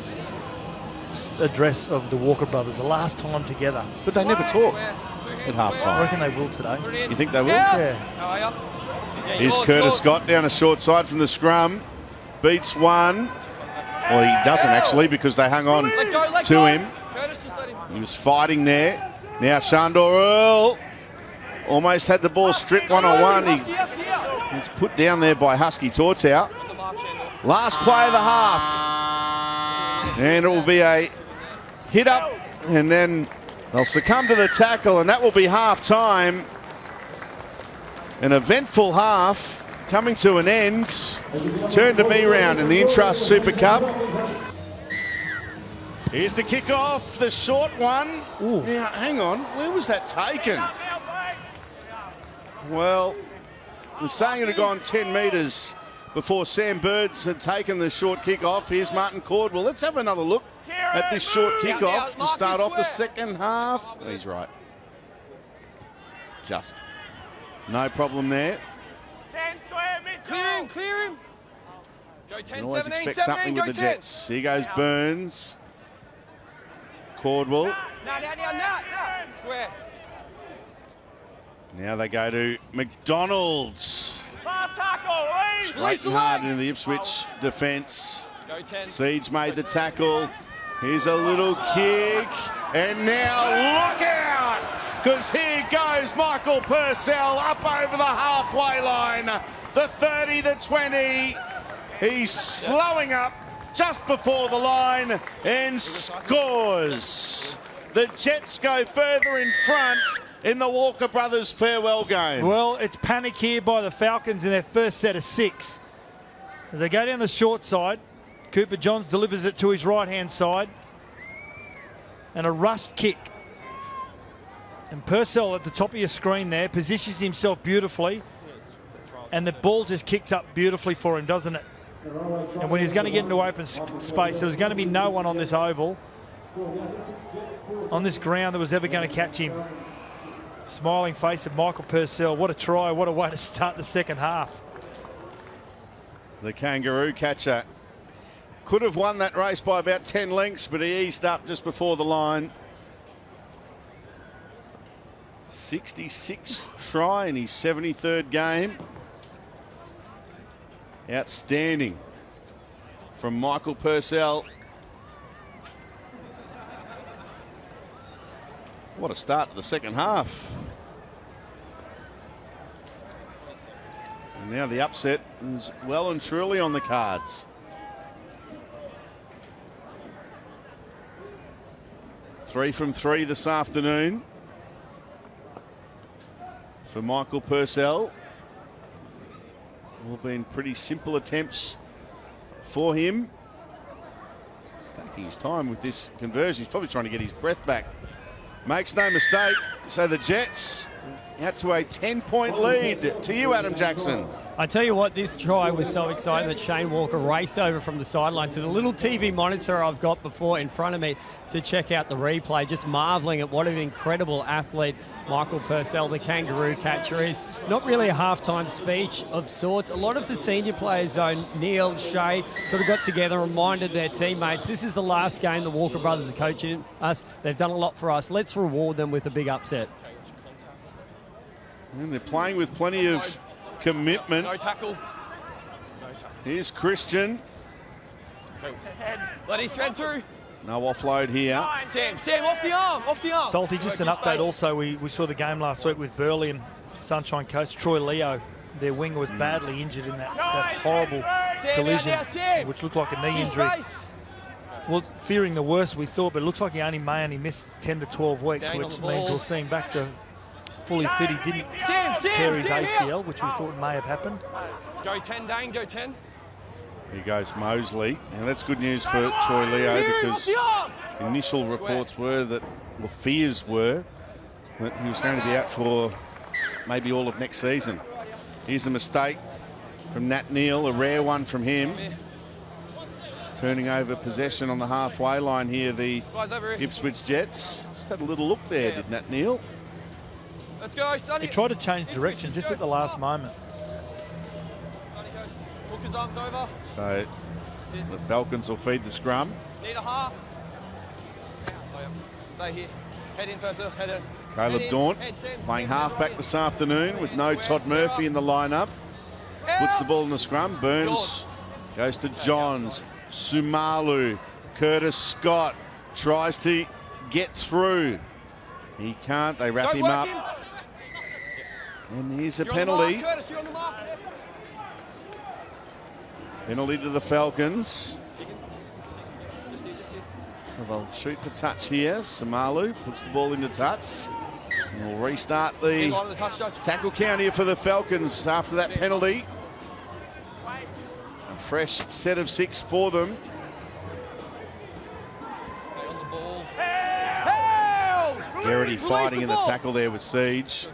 address of the Walker brothers, the last time together. But they never talk at halftime. I reckon they will today. You think they will? Yeah. Here's Curtis Scott down a short side from the scrum. Beats one. Well, he doesn't actually, because they hung on to him. He was fighting there. Now Shandor Earl almost had the ball stripped one-on-one. He's put down there by Husky Tortow. Last play of the half. And it will be a hit up, and then they'll succumb to the tackle, and that will be half-time. An eventful half coming to an end. Turn to me round in the Intrust Super Cup. Here's the kickoff, the short one. Ooh. Now, hang on, where was that taken? Well, the saying it had gone 10 metres before Sam Birds had taken the short kick-off. Here's Martin Cordwell. Let's have another look at this short kick-off to start off the second half. He's right. Just. No problem there. Clear him. Go 10, You can always 17, expect 17, something with go the 10. Jets. Here goes Burns. Cordwell. No. Square. Now they go to McDonald's. Fast tackle, Straight and hard into the Ipswich defence. Go 10. Siege made the tackle. Here's a little kick. And now look out! Because here goes Michael Purcell up over the halfway line. The 30, the 20. He's slowing up just before the line and scores. The Jets go further in front in the Walker Brothers farewell game. Well, it's panic here by the Falcons in their first set of 6. As they go down the short side, Cooper Johns delivers it to his right-hand side. And a rushed kick. And Purcell at the top of your screen there positions himself beautifully. And the ball just kicked up beautifully for him, doesn't it? And when he's going to get into open space, there was going to be no one on this oval, on this ground, that was ever going to catch him. Smiling face of Michael Purcell. What a try, what a way to start the second half. The Kangaroo catcher could have won that race by about 10 lengths, but he eased up just before the line. 66 try in his 73rd game. Outstanding from Michael Purcell. What a start to the second half. And now the upset is well and truly on the cards. Three from three this afternoon for Michael Purcell. All been pretty simple attempts for him. He's taking his time with this conversion. He's probably trying to get his breath back. Makes no mistake. So the Jets out to a 10-point lead. To you, Adam Jackson. I tell you what, this try was so exciting that Shane Walker raced over from the sideline to the little TV monitor I've got before in front of me to check out the replay, just marvelling at what an incredible athlete Michael Purcell, the Kangaroo catcher, is. Not really a halftime speech of sorts. A lot of the senior players, though, Neil, Shea, sort of got together and reminded their teammates, this is the last game the Walker brothers are coaching us. They've done a lot for us. Let's reward them with a big upset. And they're playing with plenty of commitment. No tackle. Here's Christian. Let his thread through. No offload here. Sam, off the arm, off the arm. Salty, just an update also. We saw the game last week with Burley and Sunshine Coast. Troy Leo, their winger, was badly injured in that horrible collision, which looked like a knee injury. Well, fearing the worst, we thought, but it looks like he only missed 10 to 12 weeks, which means we'll see him back to fully fit. He didn't tear his ACL, which we thought may have happened. Go 10, Dane, go 10. Here goes Mosley, and that's good news for Troy Leo, because initial reports were that, or fears were, that he was going to be out for maybe all of next season. Here's a mistake from Nat Neal, a rare one from him. Turning over possession on the halfway line here, the Ipswich Jets. Just had a little look there, did Nat Neal. Let's go, Sonny. He tried to change direction just at the last moment. Hook his arms over. So the Falcons will feed the scrum. Need a half. Stay here. Head in, Purcell. Head in. Caleb Daunt playing halfback this afternoon with no Todd Murphy in the lineup. Puts the ball in the scrum. Burns goes to Johns. Sumalu. Curtis Scott tries to get through. He can't. They wrap him up. And here's a penalty. Penalty to the Falcons. Well, they'll shoot for touch here. Sumalu puts the ball into touch. And we'll restart the tackle count here for the Falcons after that penalty. A fresh set of 6 for them. Garrity fighting in the tackle there with Siege.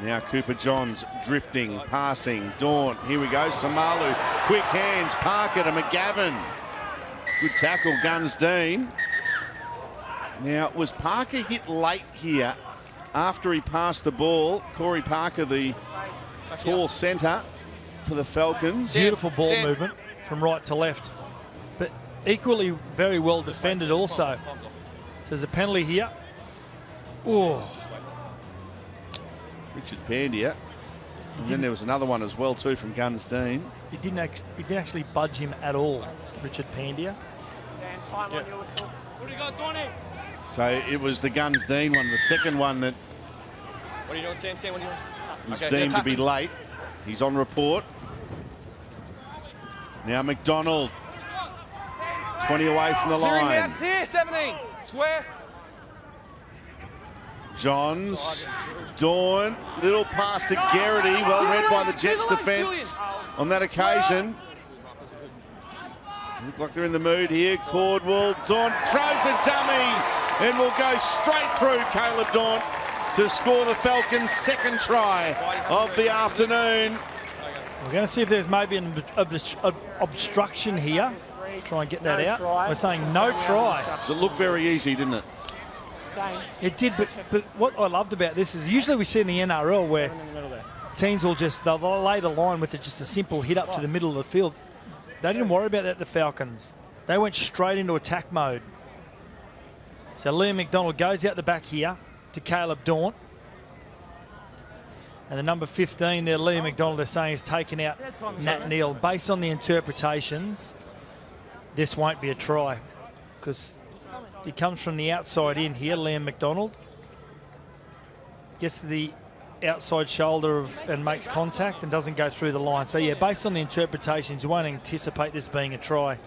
Now Cooper Johns drifting, passing, Daunt. Here we go, Sumalu. Quick hands, Parker to McGavin. Good tackle, Gunsdean. Now, was Parker hit late here after he passed the ball? Corey Parker, the tall centre for the Falcons. Beautiful ball movement from right to left, but equally very well defended also. So there's a penalty here. Oh. Richard Pandia. And then there was another one as well too from Gunsdean. He didn't actually budge him at all, Richard Pandia. What do you got, Donny? So it was the Gunsdean one, the second one that What are you doing, Sam? Sam, what are you doing? was deemed to be late. He's on report. Now McDonald. 20 away from the line. Here, 17. Square. Johns, Dawn, little pass to Garrity, well read by the Jets defence. on that occasion. Look like they're in the mood here. Cordwell, Daunt throws a dummy and will go straight through Caleb Daunt to score the Falcons' second try of the afternoon. We're going to see if there's maybe an obstruction here. Try and get that out. We're saying no try. It looked very easy, didn't it? It did, but what I loved about this is usually we see in the NRL where teams will they'll lay the line with just a simple hit up to the middle of the field. They didn't worry about that, the Falcons. They went straight into attack mode. So Liam McDonald goes out the back here to Caleb Daunt. And the number 15 there, Liam McDonald, they're saying is taken out Nat Neal. Based on the interpretations, this won't be a try because he comes from the outside in here, Liam McDonald. Gets to the outside shoulder and makes contact and doesn't go through the line. So, yeah, based on the interpretations, you won't anticipate this being a try.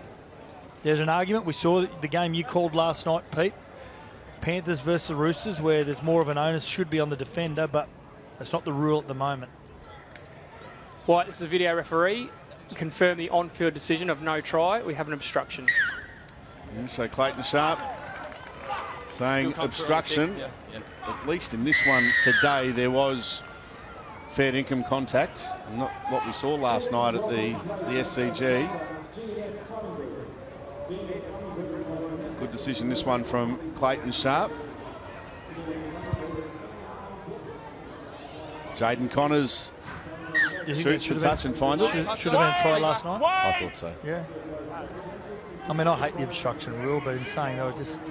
There's an argument. We saw the game you called last night, Pete. Panthers versus Roosters, where there's more of an onus should be on the defender, but that's not the rule at the moment. White, this is a video referee. Confirm the on-field decision of no try. We have an obstruction. Yeah, so Clayton Sharp saying obstruction. At least in this one today, there was fair income contact, not what we saw last night at the SCG. Good decision, this one from Clayton Sharp. Jaden Connors shoots for touch and finds it. Should have been a try last night. I thought so. Yeah. I mean, I hate the obstruction rule, but in saying that, was just...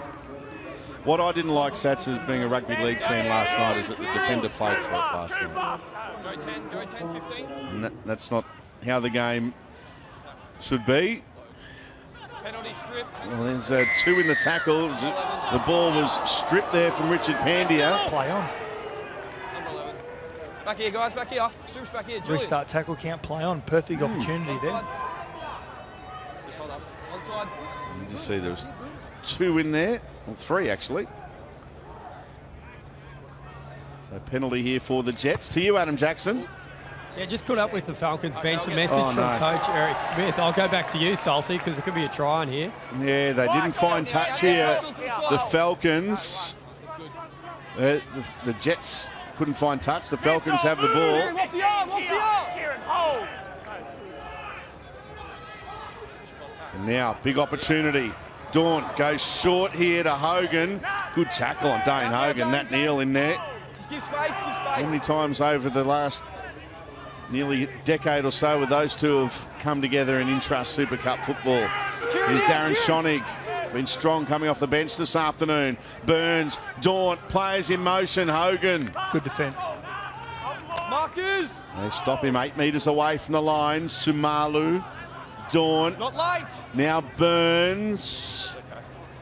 What I didn't like, Sats, as being a rugby league fan last night, is that the defender played for it last night. And that's not how the game should be. Well, there's two in the tackle. The ball was stripped there from Richard Pandia. Play on. Back here, guys, back here. Strips back here, Julian. Restart tackle, can't play on. Perfect opportunity there. Just hold up. Onside. You just see there was two in there. Well, three, actually. So penalty here for the Jets. To you, Adam Jackson. Yeah, just caught up with the Falcons bench. A message from Coach Eric Smith. I'll go back to you, Salty, because there could be a try in here. Yeah, they didn't find touch here. The Falcons. The Jets couldn't find touch. The Falcons have the ball. And now, big opportunity. Daunt goes short here to Hogan. Good tackle on Dane Hogan. Nat Neal in there. How many times over the last nearly decade or so would those two have come together in Intrust Super Cup football? Here's Darren Schonig. Been strong coming off the bench this afternoon. Burns, Daunt, players in motion. Hogan. Good defence. Marcus. They stop him 8 metres away from the line. Sumalu. Daunt. Not late. Now Burns.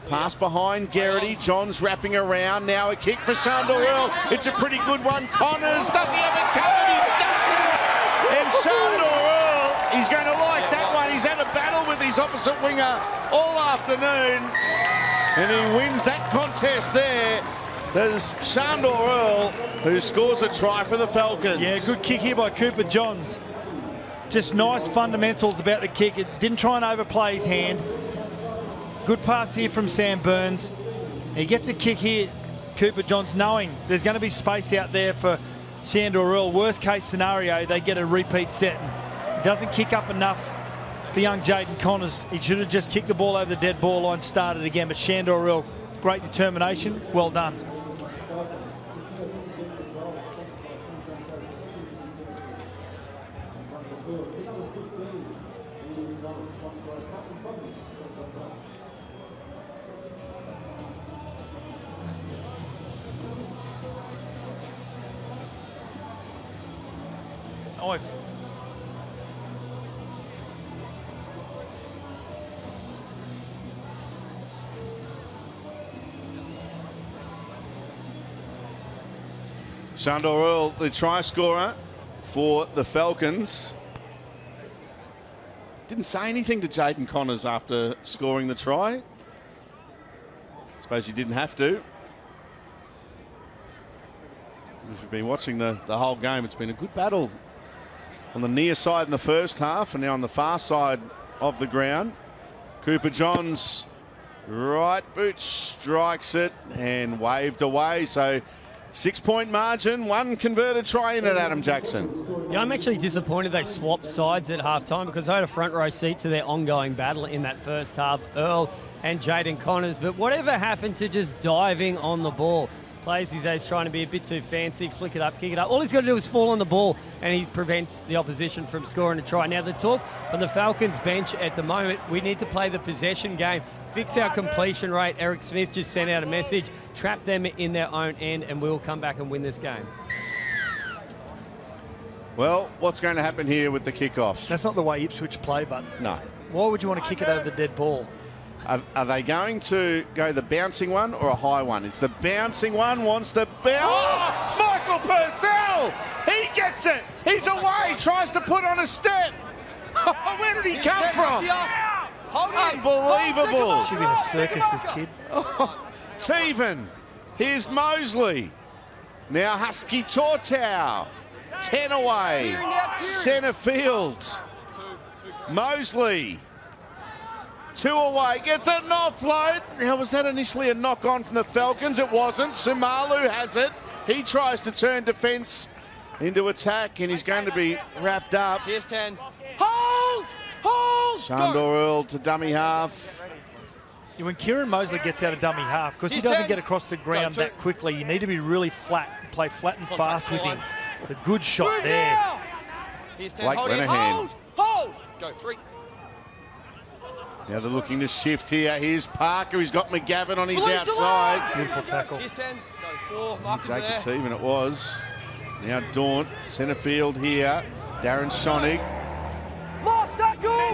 Pass behind Garrity. John's wrapping around. Now a kick for Shandor Earl. It's a pretty good one. Connors, does he have it covered? He doesn't. And Shandor Earl, he's going to like that one. He's had a battle with his opposite winger all afternoon. And he wins that contest there. There's Shandor Earl, who scores a try for the Falcons. Yeah, good kick here by Cooper Johns. Just nice fundamentals about the kick. It didn't try and overplay his hand. Good pass here from Sam Burns. He gets a kick here, Cooper Johns, knowing there's going to be space out there for Shandor Earl. Worst case scenario, they get a repeat set. He doesn't kick up enough for young Jaden Connors. He should have just kicked the ball over the dead ball line, started again. But Shandor Earl, great determination. Well done. Oh, Shandor Earl, the try scorer for the Falcons. Didn't say anything to Jaden Connors after scoring the try. Suppose he didn't have to. If you've been watching the whole game, it's been a good battle on the near side in the first half and now on the far side of the ground. Cooper Johns, right boot strikes it and waved away. So 6-point margin, 1 converted try in it, Adam Jackson. Yeah, I'm actually disappointed they swapped sides at halftime because I had a front row seat to their ongoing battle in that first half, Earl and Jaden Connors. But whatever happened to just diving on the ball? Plays these days trying to be a bit too fancy, flick it up, kick it up. All he's got to do is fall on the ball and he prevents the opposition from scoring a try. Now, the talk from the Falcons bench at the moment, we need to play the possession game, fix our completion rate. Eric Smith just sent out a message, trap them in their own end, and we'll come back and win this game. Well, what's going to happen here with the kickoff? That's not the way Ipswich play, but No. why would you want to kick it over the dead ball? Are they going to go the bouncing one or a high one? It's the bouncing one, wants the bounce. Oh, Michael Purcell! He gets it! He's away, tries to put on a step. Oh, where did he come from? Unbelievable. Should be in a circus, this kid. Teven. Here's Mosley. Now Husky Tortow. 10 away. Centre field. Mosley. 2 away, gets an offload. Now, was that initially a knock-on from the Falcons? It wasn't. Sumalu has it. He tries to turn defence into attack, and he's going to be wrapped up. Here's 10. Hold! Hold! Shandor Earl to dummy half. When Kieran Mosley gets out of dummy half, because he doesn't get across the ground that quickly, you need to be really flat, play flat and fast with him. It's a good shot there. Here's 10. Blake Hold it. Lenehan. Hold! Go 3. Now they're looking to shift here. Here's Parker. He's got McGavin on his outside. Beautiful tackle. Here's 10. Go 4. Marcus Jacob there. Teven it was. Now Daunt, centre field here. Darren Schonig.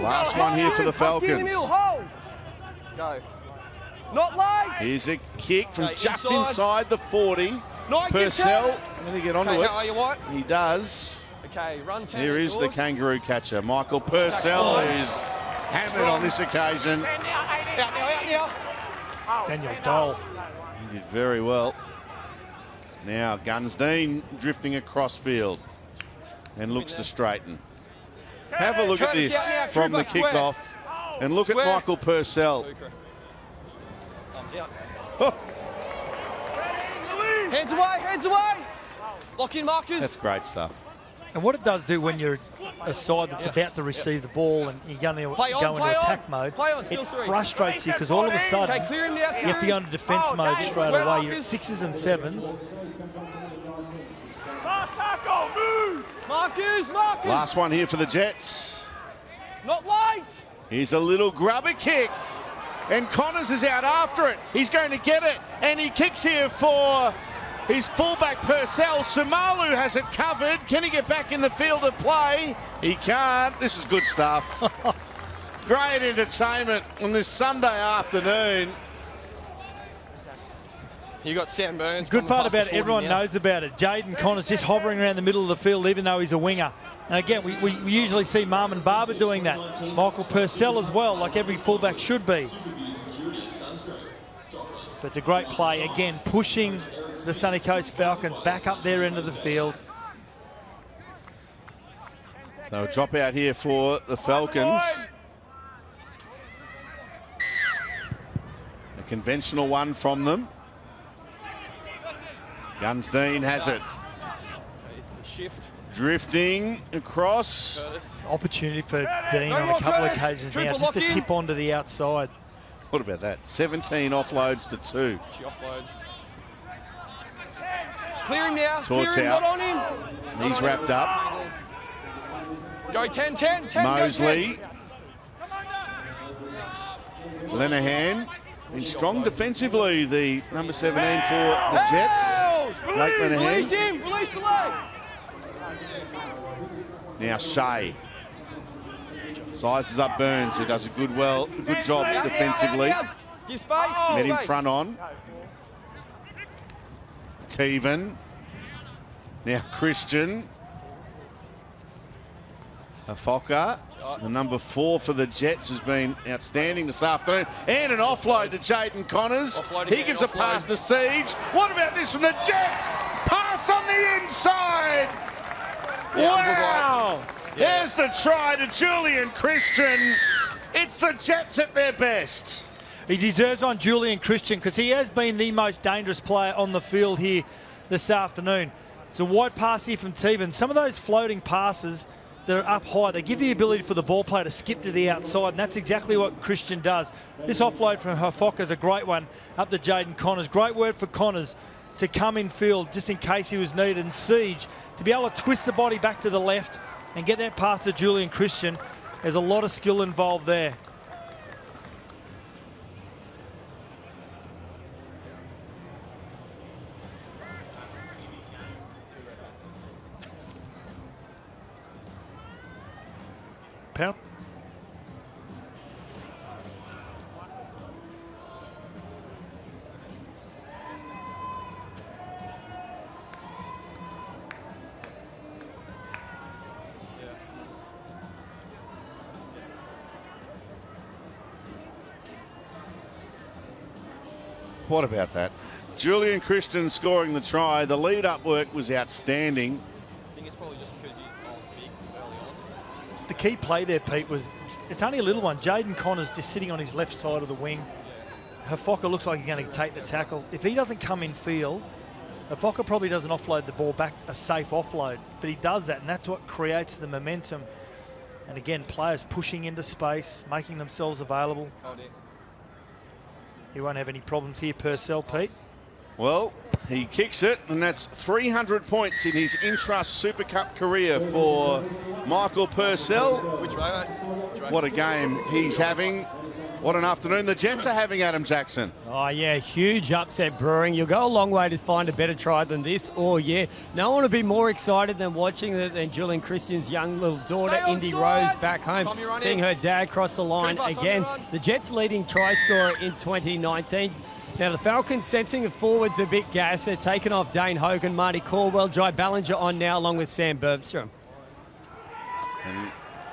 Last one here for the Falcons. Hold. Go. Not late. Here's a kick from Okay, just inside. inside the 40. Not Purcell, going to get onto Okay, it. are you what? He does. Okay, run 10. Here is the kangaroo catcher, Michael Purcell, who's hammered on this occasion. Out now. Daniel Dole. He did very well. Now Gunsdean drifting across field and looks to straighten. Have a look at this from the kickoff and look at Michael Purcell. Thumbs out. Hands away, hands away. Lock in, markers. That's great stuff. And what it does do when you're a side that's about to receive the ball and you're going to go into attack mode, it frustrates you because all of a sudden you have to go into defence mode straight away. You're at 6s and 7s. Marcus. Last one here for the Jets. Not late. Here's a little grubber kick. And Connors is out after it. He's going to get it. And he kicks here for his fullback Purcell. Sumalu has it covered. Can he get back in the field of play? He can't. This is good stuff. Great entertainment on this Sunday afternoon. You got Sam Burns. Good part about it, everyone knows about it. Jaden Connors just hovering around the middle of the field even though he's a winger. And again, we usually see Marmon Barber doing that. Michael Purcell as well, like every fullback should be. But it's a great play, again, pushing the Sunny Coast Falcons back up their end of the field. So a drop out here for the Falcons. A conventional one from them. Gunsdean has it. Drifting across. Opportunity for Dean on a couple of occasions now, just to tip onto the outside. What about that? 17 offloads to 2. She offload. Clear him now. Torts Clear him. out. Not on him. He's wrapped up. Go 10. Mosley. Lenehan. Been strong defensively, the number 17 for the Jets. Blake Lenehan. Release him. Release the leg. Now Shea. Sizes up Burns, who does a good job defensively. Give space. Met him front on. Teven. Now Christian. Afoka, the number 4 for the Jets, has been outstanding this afternoon. And an offload to Jaden Connors. He gives a pass to Siege. What about this from the Jets? Pass on the inside. Wow. There's the try to Julian Christian. It's the Jets at their best. He deserves one, Julian Christian, because he has been the most dangerous player on the field here this afternoon. It's a wide pass here from Teven. Some of those floating passes that are up high, they give the ability for the ball player to skip to the outside, and that's exactly what Christian does. This offload from Herfoka is a great one up to Jaden Connors. Great word for Connors to come in field just in case he was needed. And Siege to be able to twist the body back to the left and get that pass to Julian Christian. There's a lot of skill involved there. Pound. What about that? Julian Christian scoring the try. The lead-up work was outstanding. I think it's probably just because he's big early on. The key play there, Pete, was it's only a little one. Jaden Connors just sitting on his left side of the wing. Herfoka looks like he's going to take the tackle. If he doesn't come in field, Herfoka probably doesn't offload the ball back, a safe offload, but he does that, and that's what creates the momentum. And again, players pushing into space, making themselves available. Oh dear. He won't have any problems here, Purcell, Pete. Well, he kicks it, and that's 300 points in his Intrust Super Cup career for Michael Purcell. Which way, mate? Which way? What a game he's having. What an afternoon the Jets are having, Adam Jackson. Oh, yeah, huge upset brewing. You'll go a long way to find a better try than this. Oh, yeah. No one would be more excited than watching it than Julian Christian's young little daughter, Indy Rose, back home, seeing her dad cross the line again. The Jets' leading try scorer in 2019. Now, the Falcons sensing the forwards a bit gas. They're taken off Dane Hogan, Marty Caldwell, Jai Ballinger on now, along with Sam Bergstrom. And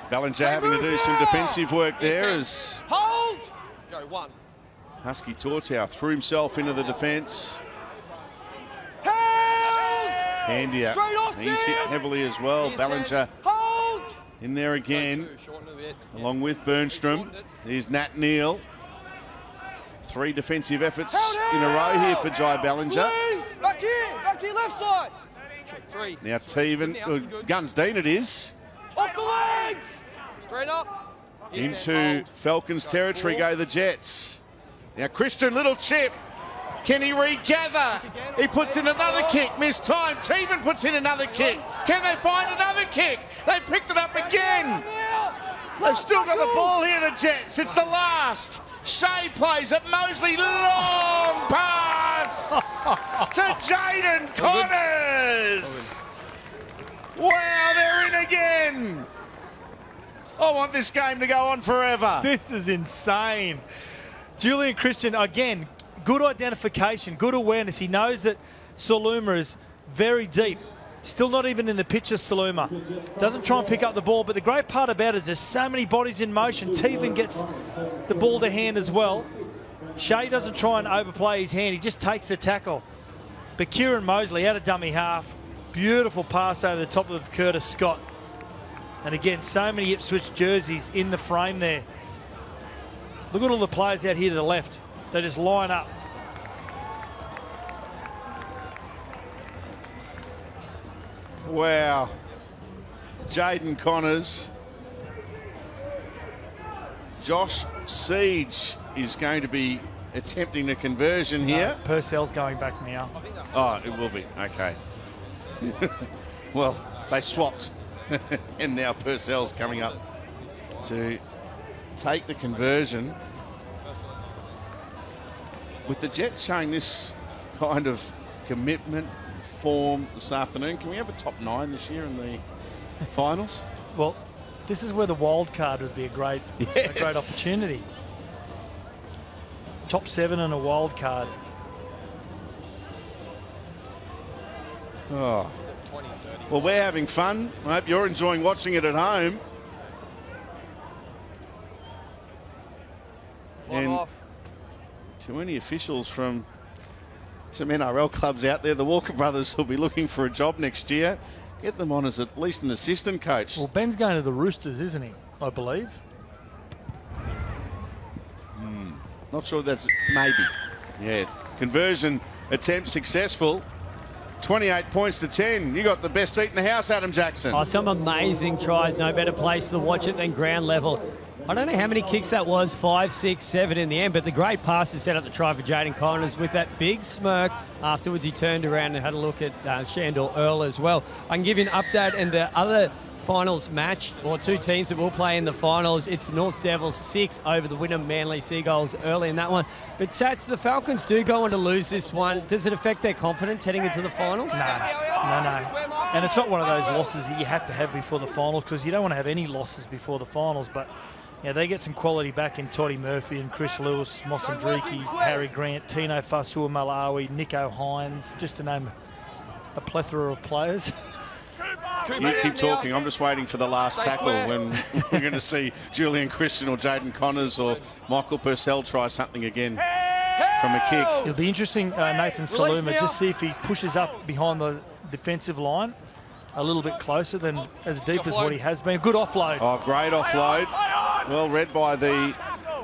Ballinger having to do some defensive work there as Hold! Go one. Husky Tortow threw himself into the defence. Hold! Pandia, Straight off, he's hit Sam. heavily as well. Here's Ballinger Hold! in there again, Shorten a bit. along with Bernstrom. Here's Nat Neal. 3 defensive efforts in a row here for Jai Ballinger. Please! Back here, left side. 3. Now Teven, Guns Dean it is. Off the legs! Straight up. Into Falcons territory go the Jets. Now Christian, little chip. Can he regather? He puts in another kick, missed time. Teven puts in another kick. Can they find another kick? They picked it up again. They've still got the ball here, the Jets. It's the last. Shea plays it. Mosley, long pass to Jaden Connors. Wow, they're in again. I want this game to go on forever. This is insane. Julian Christian, again, good identification, good awareness. He knows that Saluma is very deep. Still not even in the picture, Saluma. Doesn't try and pick up the ball, but the great part about it is there's so many bodies in motion. Teven gets the ball to hand as well. Shea doesn't try and overplay his hand. He just takes the tackle. But Kieran Mosley out of dummy half. Beautiful pass over the top of Curtis Scott. And again, so many Ipswich jerseys in the frame there. Look at all the players out here to the left. They just line up. Wow. Jaden Connors. Josh Siege is going to be attempting a conversion here. Purcell's going back now. Oh, it will be. Okay. Well, they swapped. And now Purcell's coming up to take the conversion. With the Jets showing this kind of commitment, form this afternoon, can we have a top 9 this year in the finals? Well, this is where the wild card would be a great opportunity. Top 7 and a wild card. Oh. Well, we're having fun. I hope you're enjoying watching it at home. And to any officials from some NRL clubs out there, the Walker brothers will be looking for a job next year. Get them on as at least an assistant coach. Well, Ben's going to the Roosters, isn't he? I believe. Not sure that's maybe. Yeah, conversion attempt successful. 28 points to 10. You got the best seat in the house, Adam Jackson. Oh, some amazing tries. No better place to watch it than ground level. I don't know how many kicks that was, 5, 6, 7 in the end, but the great pass to set up the try for Jaden Connors with that big smirk. Afterwards, he turned around and had a look at Shandor Earl as well. I can give you an update and the other finals match, or two teams that will play in the finals. It's the North Devils 6 over the Wynnum Manly Seagulls early in that one. But Sats, the Falcons do go on to lose this one. Does it affect their confidence heading into the finals? No. And it's not one of those losses that you have to have before the finals, because you don't want to have any losses before the finals. But yeah, they get some quality back in Toddy Murphy and Chris Lewis, Mossandriki, Harry Grant, Tino Fasua Malawi, Nico Hines, just to name a plethora of players. You keep talking. I'm just waiting for the last tackle when we're going to see Julian Christian or Jaden Connors or Michael Purcell try something again from a kick. It'll be interesting, Nathan Saluma, just see if he pushes up behind the defensive line a little bit closer than as deep as what he has been. Good offload. Oh, great offload. Well read by the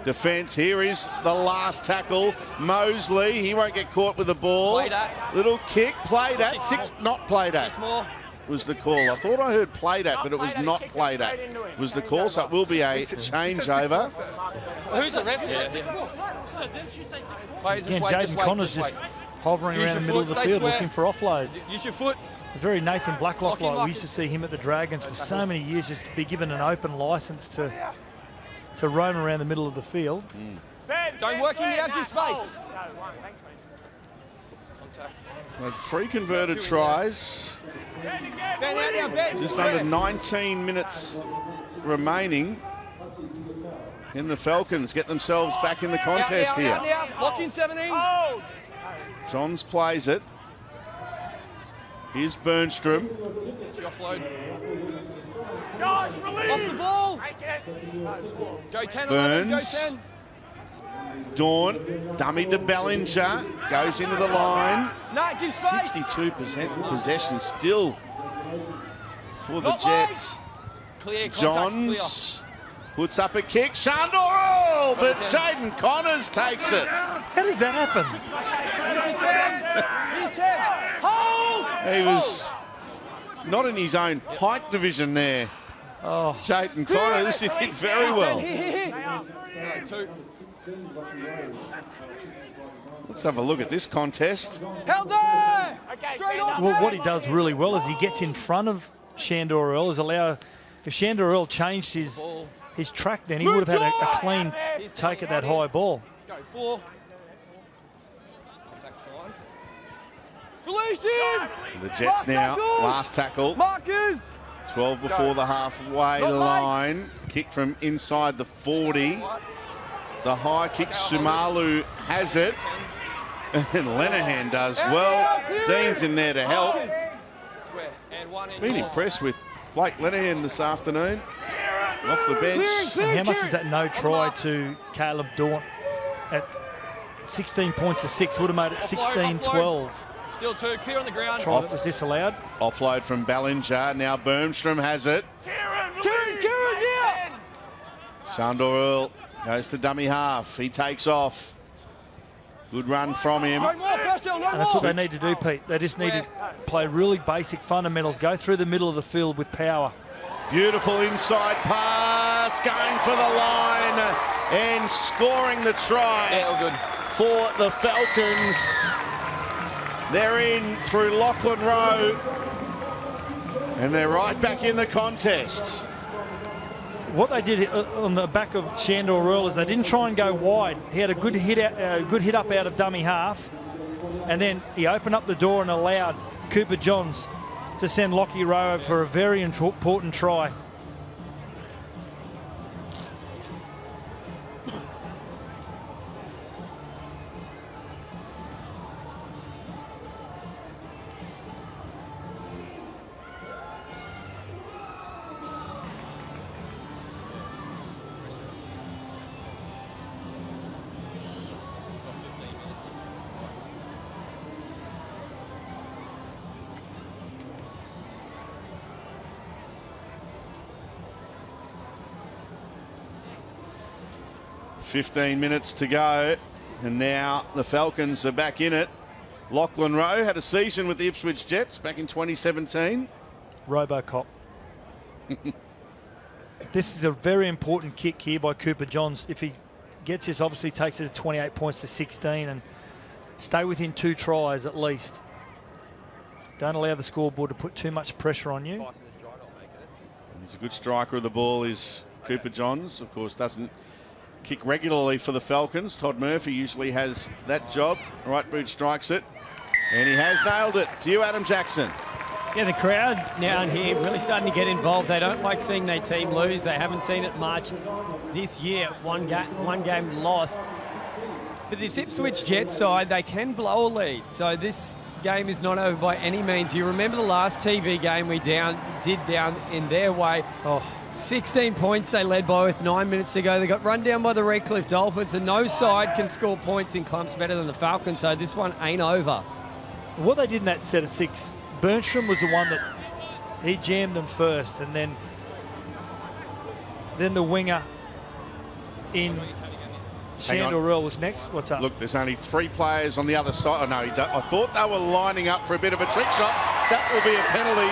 defence. Here is the last tackle. Mosley, he won't get caught with the ball. Little kick, played at, not played at. Was the call. I thought I heard played at, but it was not played at. Was the call, so it will be a changeover. Who's the ref? Again, Jaden Connors just hovering around the middle of the field looking for offloads. Use your foot. A very Nathan Blacklock like. We used to see him at the Dragons for so many years, just be given an open licence to roam around the middle of the field. Don't work in the empty space. Three converted tries. Just under 19 minutes remaining. And the Falcons get themselves back in the contest here. Lock in 17. Johns plays it. Here's Bernstrom. Offload. Off the ball. Go 10. Burns. Go 10. Dawn, dummy to Bellinger, goes into the line. 62% possession still for the Jets. Johns puts up a kick. Shandor Earl, but Jaden Connors takes it. How does that happen? He was not in his own height division there. Oh, Jaden Connors, he did very well. Let's have a look at this contest. Held there! well, what he does really well is he gets in front of Shandor Earl. If Shandor Earl changed his track, then he would have had a clean take at that high ball. Go 4. Release him! The Jets now, last tackle. Marcus! 12 before the halfway line. Kick from inside the 40. It's a high kick. Sumalu has it. And Lenehan does well. Dean's in there to help. Been impressed with Blake Lenehan this afternoon. Off the bench. And how much is that no try to Caleb Daunt at 16 points to 6? Would have made it 16-12. Still 2, clear on the ground. Try that was disallowed. Offload from Bellinger. Now Bermstrom has it. Kieran, yeah! Shandor Earl goes to dummy half. He takes off. Good run from him. No more, Purcell, no And that's more. what they need to do, Pete. They just need to play really basic fundamentals. Go through the middle of the field with power. Beautiful inside pass, going for the line and scoring the try for the Falcons. They're in through Lachlan Rowe and they're right back in the contest. What they did on the back of Shandor Earl is they didn't try and go wide. He had a good hit up out of dummy half, and then he opened up the door and allowed Cooper Johns to send Lockie Rowe for a very important try. 15 minutes to go, and now the Falcons are back in it. Lachlan Rowe had a season with the Ipswich Jets back in 2017. Robocop. This is a very important kick here by Cooper Johns. If he gets this, obviously takes it to 28 points to 16 and stay within 2 tries at least. Don't allow the scoreboard to put too much pressure on you. He's a good striker of the ball, is Cooper Johns. Of course, doesn't kick regularly for the Falcons. Todd Murphy usually has that job. Right boot strikes it, and he has nailed it. To you, Adam Jackson. Yeah, the crowd down here really starting to get involved. They don't like seeing their team lose. They haven't seen it much this year. One game lost. But this Ipswich Jets side, they can blow a lead. So this game is not over by any means. You remember the last TV game we did down in their way. 16 points they led by with 9 minutes to go. They got run down by the Redcliffe Dolphins, and no side can score points in clumps better than the Falcons, so this one ain't over. What they did in that set of 6, Bernstrom was the one that he jammed them first, and then the winger in Shandorell was next. What's up? Look, there's only 3 players on the other side. Oh, no, I thought they were lining up for a bit of a trick shot. That will be a penalty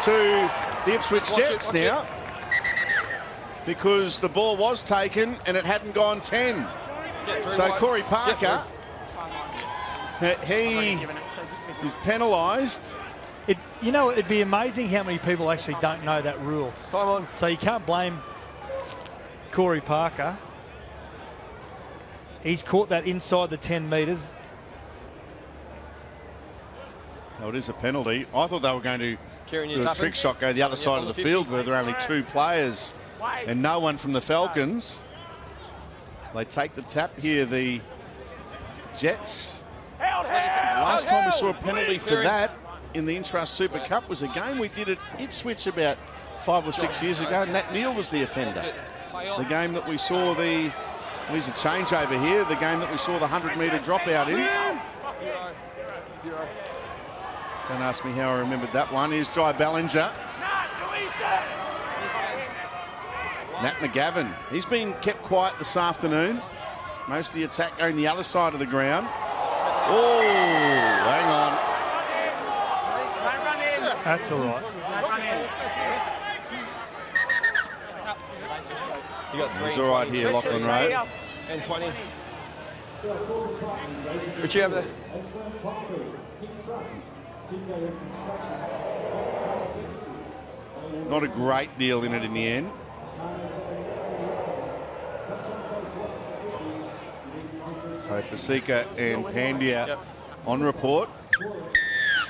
to the Ipswich Jets now, because the ball was taken and it hadn't gone 10. So Corey Parker, he is penalised. You know, it'd be amazing how many people actually don't know that rule. Time on. So you can't blame Corey Parker. He's caught that inside the 10 metres. Oh, it is a penalty. I thought they were going to do a trick shot, go the other side of the field where there are only 2 players and no one from the Falcons. They take the tap here, the Jets. Last time we saw a penalty for that in the Intrust Super Cup was a game we did at Ipswich about 5 or 6 years ago. Nat Neal was the offender. The game that we saw there's a changeover here, the game that we saw the 100-metre dropout in. Don't ask me how I remembered that one. Here's Jai Ballinger. Nat McGavin. He's been kept quiet this afternoon. Most of the attack going the other side of the ground. Oh, hang on. That's all right. He's all right here, Lachlan Rowe. And 20. Richie over there. Not a great deal in it in the end. So Pasika and Pandya on report.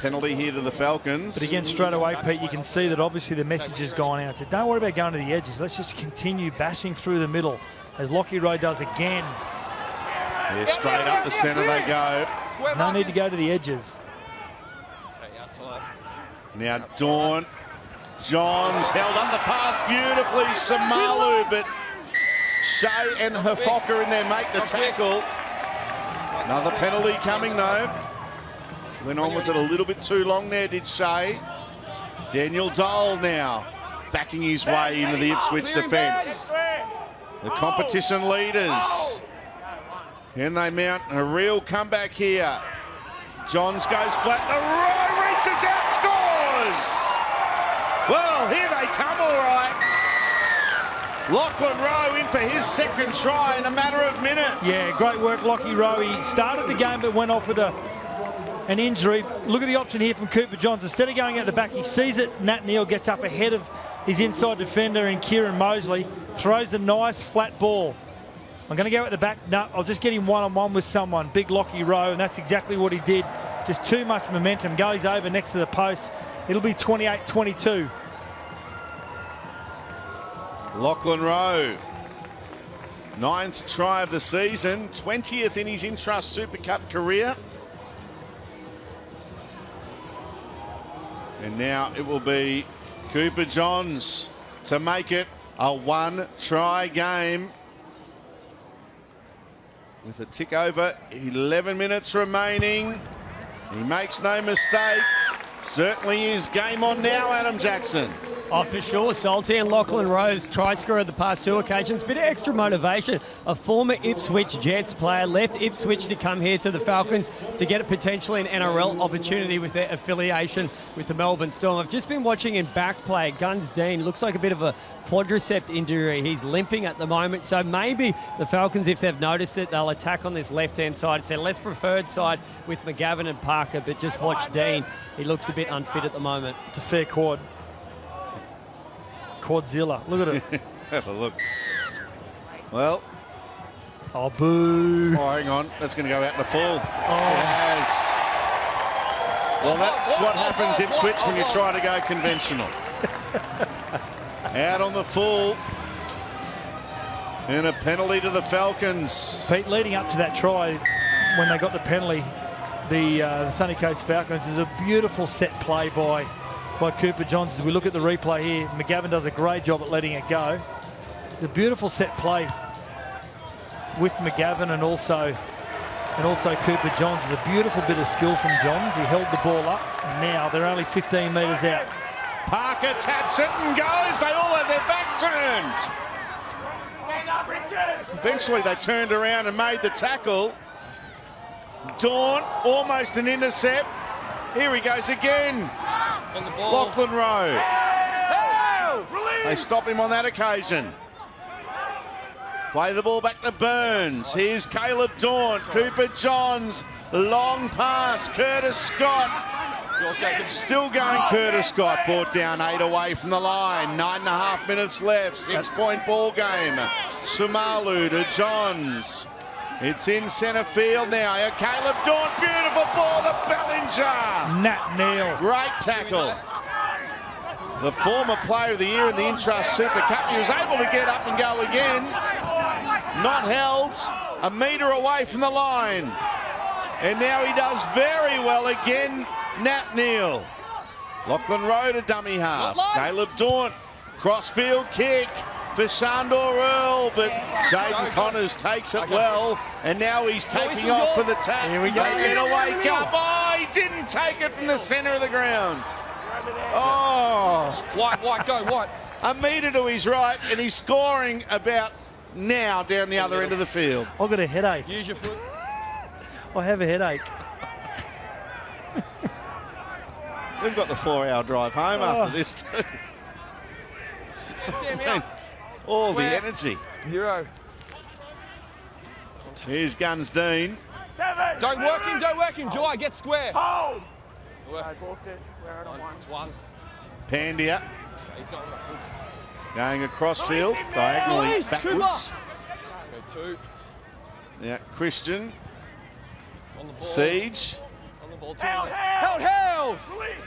Penalty here to the Falcons. But again, straight away, Pete, you can see that obviously the message has gone out. So don't worry about going to the edges. Let's just continue bashing through the middle, as Lockie Rowe does again. Yeah, straight up the centre they go. No need to go to the edges. Now Dawn. Johns held up the pass beautifully. Samalu, but Shea and Herfocker in there make the tackle. Another penalty coming though. Went on with it a little bit too long there, did Shea. Daniel Dole now backing his way into the Ipswich defence. The competition leaders. Can they mount a real comeback here? Johns goes flat. The Rowe reaches out, scores! Well, here they come, all right. Lachlan Rowe in for his second try in a matter of minutes. Yeah, great work, Lockie Rowe. He started the game but went off with an injury. Look at the option here from Cooper Johns. Instead of going out the back, he sees it. Nat Neal gets up ahead of his inside defender in Kieran Mosley. Throws the nice flat ball. I'm going to go at the back. No, I'll just get him one-on-one with someone. Big Lockie Rowe, and that's exactly what he did. Just too much momentum. Goes over next to the post. It'll be 28-22. Lachlan Rowe, 9th try of the season, 20th in his Intrust Super Cup career. And now it will be Cooper Johns to make it a 1-try game. With a tick over, 11 minutes remaining. He makes no mistake. Certainly is game on now, Adam Jackson. Oh, for sure, Salty and Lachlan Rose try scorer the past 2 occasions. Bit of extra motivation. A former Ipswich Jets player left Ipswich to come here to the Falcons to get a potentially an NRL opportunity with their affiliation with the Melbourne Storm. I've just been watching in back play. Guns Dean looks like a bit of a quadricep injury. He's limping at the moment. So maybe the Falcons, if they've noticed it, they'll attack on this left-hand side. It's their less preferred side with McGavin and Parker. But just watch Dean. He looks a bit unfit at the moment. It's a fair quad. Quadzilla. Look at it. Have a look. Well. Oh, boo. Oh, hang on. That's going to go out in the full. Oh. Yes. Well, that's what happens Ipswich when you try to go conventional. Out on the full. And a penalty to the Falcons. Pete, leading up to that try, when they got the penalty, the Sunny Coast Falcons, is a beautiful set play by Cooper Johns. As we look at the replay here, McGavin does a great job at letting it go. It's a beautiful set play with McGavin and also Cooper Johns. It's a beautiful bit of skill from Johns. He held the ball up. Now they're only 15 metres out. Parker taps it and goes. They all have their back turned. Eventually they turned around and made the tackle. Dawn, almost an intercept. Here he goes again. On the ball. Lachlan Rowe. They stop him on that occasion. Play the ball back to Burns. Here's Caleb Dawn. Cooper Johns. Long pass. Curtis Scott. Still going Curtis Scott. Brought down 8 away from the line. 9.5 minutes left. 6-point ball game. Sumalu to Johns. It's in centre field now. Caleb Dawn, beautiful ball to Bellinger. Nat Neal. Great tackle. The former player of the year in the Intrust Super Cup. He was able to get up and go again. Not held. A metre away from the line. And now he does very well again, Nat Neal. Lachlan Rowe to dummy half. Caleb Dawn. Crossfield kick for Shandor Earl, but Jaden Connors takes it well, and now he's taking off for the tap. Here we go. They get a wake up. Oh, he didn't take it from the centre of the ground. Oh. White, go, White. A metre to his right, and he's scoring about now down the other end of the field. I've got a headache. Use your foot. I have a headache. We've got the 4-hour drive home after this too. All the energy. 0. Here's Guns Dean. Don't work him, Joy, get square. Hold! Work. I balked it. We're out on one. It's 1. Pandia He's going backwards. going across field, diagonally Release, backwards. Go 2. Yeah, Christian. On the ball. Siege. On the ball, 2. Held! Held!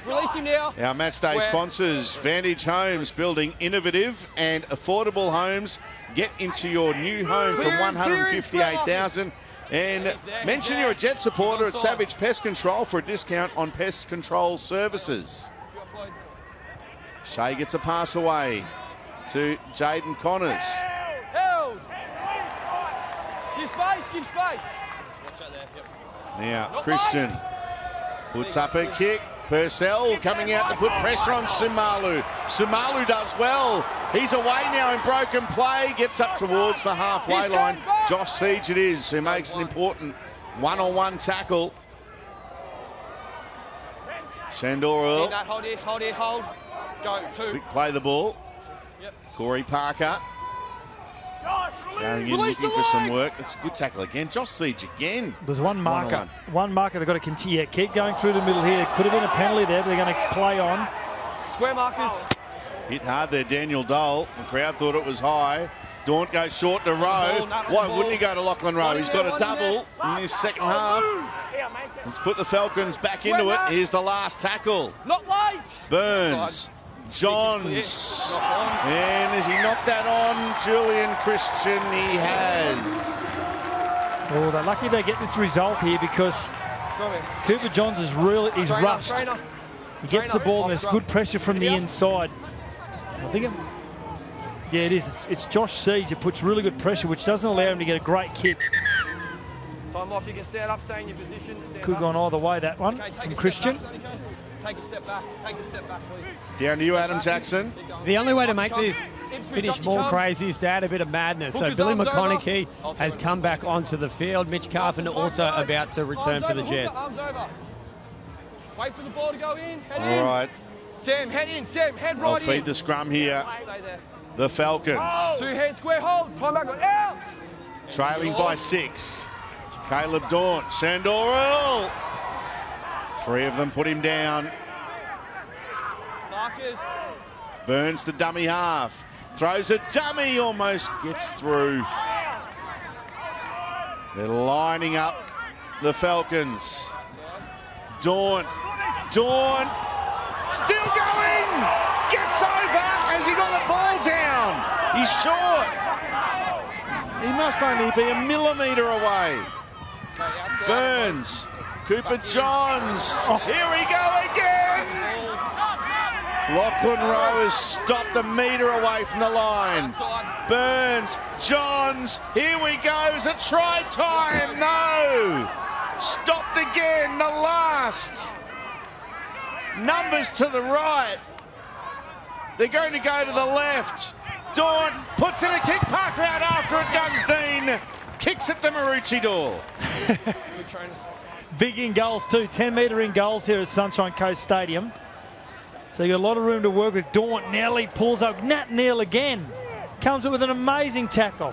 Release him now. Our match day Square. sponsors, Vantage Homes, building innovative and affordable homes. Get into your new home from $158,000. And mention you're a Jet supporter at Savage Pest Control for a discount on pest control services. Shea gets a pass away to Jaden Connors. Held! Give space. Watch out there, yep. Now, Christian puts up a kick. Purcell coming out to put pressure on Sumalu. Sumalu does well. He's away now in broken play. Gets up towards the halfway line. Josh Siege it is who makes an important one-on-one tackle. Shandor Earl. Hold. Go, 2. Quick play the ball. Yep. Corey Parker going in looking for some work. It's a good tackle again. Josh Siege again. There's one marker. One-on-one. One marker they've got to continue. Keep going through the middle here. Could have been a penalty there, but they're going to play on. Square markers. Hit hard there, Daniel Dole. The crowd thought it was high. Daunt goes short to Rowe. Why wouldn't he go to Lachlan Rowe? He's got a double in his second half. Let's put the Falcons back into it. Here's the last tackle. Not late. Burns. Johns. And has he knocked that on? Julian Christian, he has. Oh, they're lucky they get this result here because Cooper Johns is really, he's rushed. He gets the ball and there's good pressure from the inside. I think yeah, it is. It's Josh Siege that puts really good pressure, which doesn't allow him to get a great kick. come off. You can stand up, stay in your position. Stand Could up. have gone either way, that one, Okay, take from a Christian. Step back, take a step back. Take a step back, please. Down to you, Adam Jackson. The only way to make this finish more crazy is to add a bit of madness. So Billy McConaughey has come back onto the field. Mitch Carpenter also about to return for the Jets. Arms over. Wait for the ball to go in. Head in. All right, Sam, head in. Sam, head I'll right in. feed the scrum here. Stay there. The Falcons. 2 hand square hold. Time back. Out. Trailing by 6. Caleb Daunt, Shandor. 3 of them put him down. Marcus. Burns to dummy half. Throws a dummy, almost gets through. They're lining up the Falcons. Daunt. Still going. Gets over as he got the ball down. He's short. He must only be a millimetre away. Burns. Cooper Johns. Here we go again. Lachlan Rowe has stopped a metre away from the line. Burns, Johns, here we go. Is it try time? No. Stopped again, the last. Numbers to the right. They're going to go to the left. Daunt puts in a kick. Parker out after it. Dunsdean kicks it to Maroochydore. Big in goals too, 10-metre in goals here at Sunshine Coast Stadium. So you got a lot of room to work with. Daunt nearly pulls up. Nat Neal again. Comes up with an amazing tackle.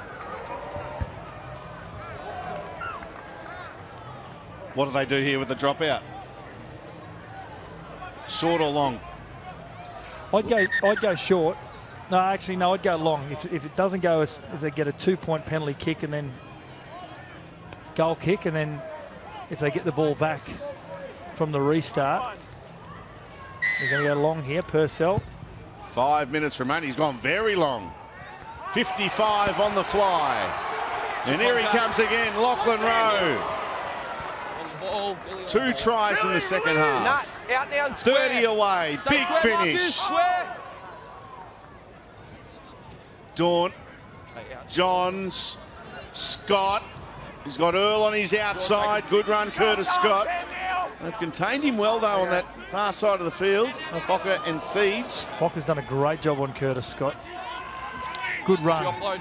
What do they do here with the dropout? Short or long? I'd go short. No, actually, no, I'd go long. If it doesn't go, if they get a 2-point penalty kick and then goal kick, and then if they get the ball back from the restart, they're going to go long here. Purcell. 5 minutes remaining. He's gone very long. 55 on the fly. And here he comes again, Lachlan Rowe. 2 tries in the second half. Out now, 30 away, big finish. Daunt, Johns, Scott. He's got Earl on his outside. Good run, Curtis Scott. They've contained him well, though, on that far side of the field. Fokker and Siege. Fokker's done a great job on Curtis Scott. Good run.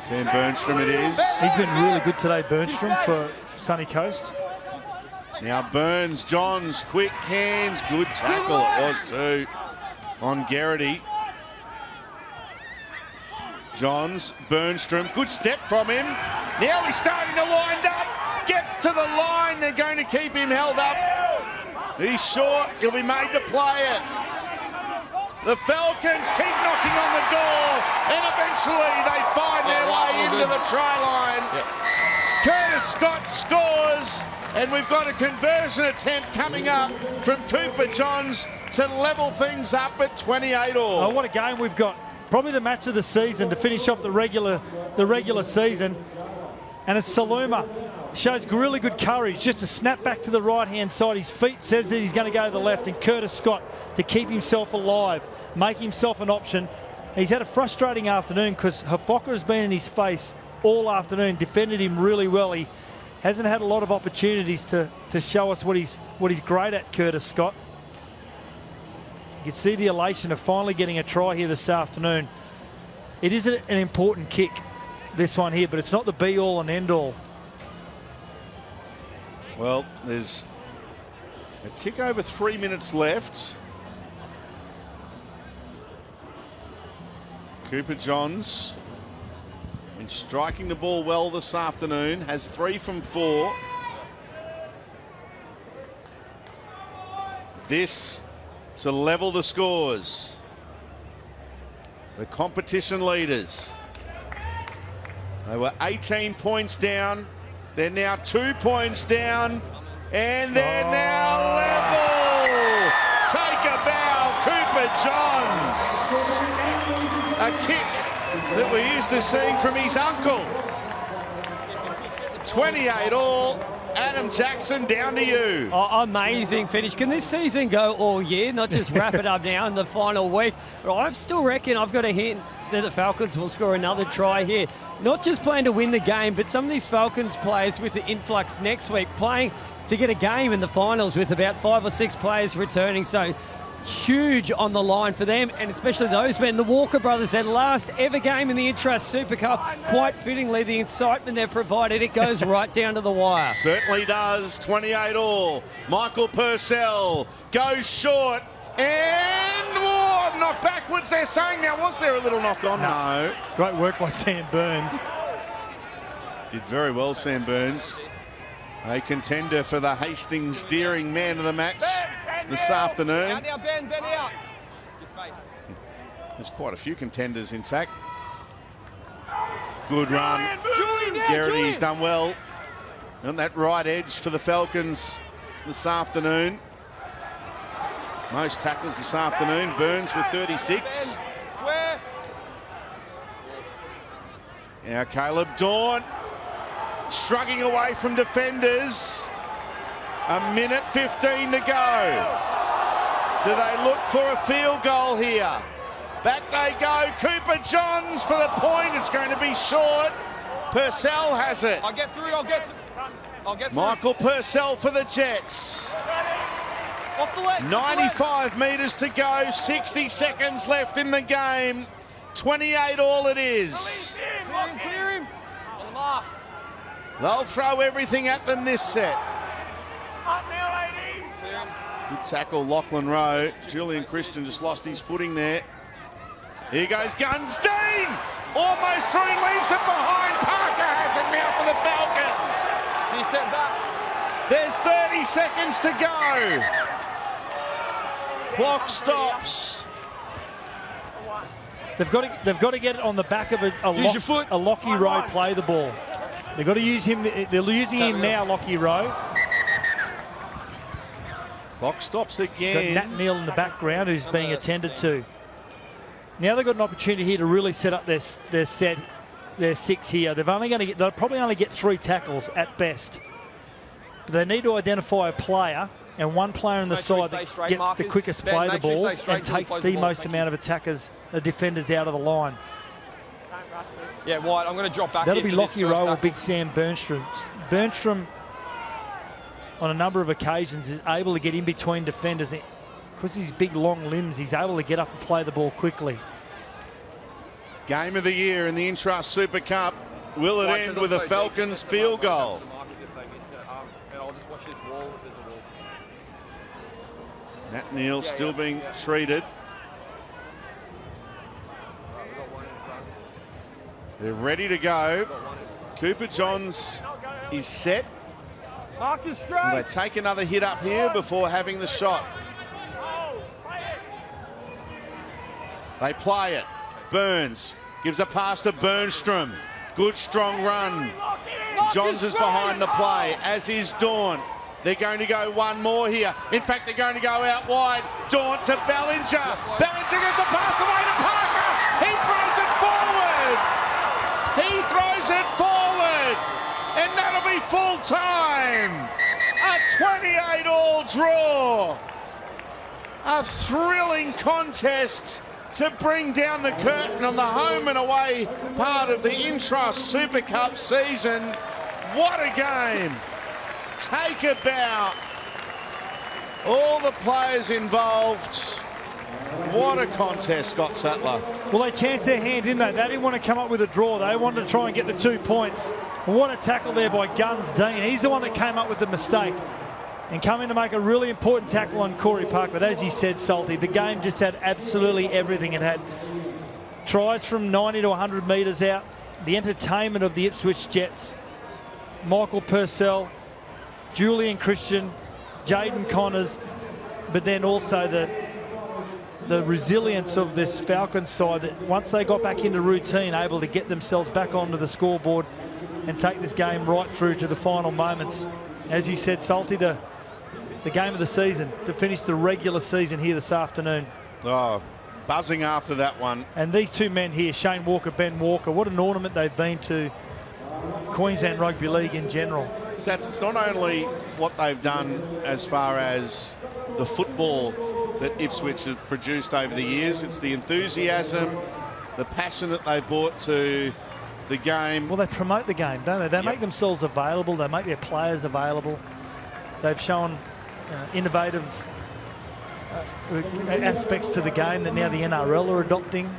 Sam Bernstrom it is. He's been really good today, Bernstrom, for Sunny Coast. Now Burns, Johns, quick hands. Good tackle it was too on Garrity. Johns, Bernstrom, good step from him. Now he's starting to wind up. Gets to the line. They're going to keep him held up. He's short. He'll be made to play it. The Falcons keep knocking on the door, and eventually they find their way into the try line. Curtis Scott scores, and we've got a conversion attempt coming up from Cooper Johns to level things up at 28 all. Oh, what a game we've got. Probably the match of the season to finish off the regular season. And it's Saluma. Shows really good courage just to snap back to the right-hand side. His feet says that he's going to go to the left, and Curtis Scott to keep himself alive, make himself an option. He's had a frustrating afternoon because Fokker has been in his face all afternoon, defended him really well. He hasn't had a lot of opportunities to show us what he's great at, Curtis Scott. You can see the elation of finally getting a try here this afternoon. It is an important kick, this one here, but it's not the be-all and end-all. Well, there's a tick over 3 minutes left. Cooper Johns been striking the ball well this afternoon, has 3 from 4. This to level the scores. The competition leaders. They were 18 points down. They're now 2 points down, and they're now level. Take a bow, Cooper Johns. A kick that we're used to seeing from his uncle. 28 all. Adam Jackson, down to you. Oh, amazing finish. Can this season go all year, not just wrap it up now in the final week? But I still reckon I've got a hint that the Falcons will score another try here. Not just playing to win the game, but some of these Falcons players with the influx next week playing to get a game in the finals with about 5 or 6 players returning. So huge on the line for them, and especially those men. The Walker brothers, their last ever game in the Intrust Super Cup. Quite fittingly, the excitement they've provided, it goes right down to the wire. Certainly does. 28 all. Michael Purcell goes short and knocked backwards. They're saying now, was there a little knock on? No. Great work by Sam Burns. Did very well, Sam Burns. A contender for the Hastings Deering Man of the Match this afternoon. Out now, Ben out. There's quite a few contenders, in fact. Good run. Garrity's done well on that right edge for the Falcons this afternoon. Most tackles this afternoon. Burns with 36. Now Caleb Dawn shrugging away from defenders. A minute 15 to go. Do they look for a field goal here? Back they go. Cooper Johns for the point. It's going to be short. Purcell has it. I'll get through. Michael Purcell for the Jets. Off the leg. 95 metres to go. 60 seconds left in the game. 28 all it is. Clear him. On the mark. They'll throw everything at them this set. Good tackle, Lachlan Rowe. Julian Christian just lost his footing there. Here goes Gunstein. Almost through, leaves it behind. Parker has it now for the Falcons. He stepped back. There's 30 seconds to go. Clock stops. They've got to get it on the back of a Lockie Rowe play the ball. They've got to use him. They're using him now, Lockie Rowe. Clock stops again. Got Nat Neal in the background who's being attended to. Now they've got an opportunity here to really set up their six here. They'll probably only get 3 tackles at best. But they need to identify a player and one player on the side that gets the quickest play the balls and takes the most amount of defenders out of the line. Yeah, White, I'm going to drop back. That'll be Lockie Rowe or Big Sam Burnstrom. Burnstrom, on a number of occasions, is able to get in between defenders. Because of his big, long limbs, he's able to get up and play the ball quickly. Game of the year in the Intrust Super Cup. Will it end with a Falcons field goal? Nat Neal still being treated. They're ready to go. Cooper Johns is set. Will they take another hit up here before having the shot? They play it. Burns gives a pass to Burnstrom. Good strong run. Johns is behind the play, as is Dawn. They're going to go one more here. In fact, they're going to go out wide. Dawn to Ballinger. Ballinger gets a pass away to Parker. He throws it forward. He throws it forward. And that'll be full time. A 28-all draw. A thrilling contest to bring down the curtain on the home and away part of the Intrust Super Cup season. What a game. Take a bow. All the players involved. What a contest, Scott Sattler. Well, they chanced their hand, didn't they? They didn't want to come up with a draw. They wanted to try and get the 2 points. What a tackle there by Guns Dean. He's the one that came up with the mistake and come in to make a really important tackle on Corey Park. But as you said, Salty, the game just had absolutely everything. It had tries from 90 to 100 metres out, the entertainment of the Ipswich Jets, Michael Purcell, Julian Christian, Jaden Connors, but then also the resilience of this Falcons side that once they got back into routine, able to get themselves back onto the scoreboard and take this game right through to the final moments. As you said, Salty, the game of the season to finish the regular season here this afternoon. Oh, buzzing after that one. And these 2 men here, Shane Walker, Ben Walker, what an ornament they've been to Queensland Rugby League in general. Sats, it's not only what they've done as far as the football that Ipswich have produced over the years, it's the enthusiasm, the passion that they've brought to the game. Well, they promote the game, don't they? They make themselves available. They make their players available. They've shown innovative aspects to the game that now the NRL are adopting.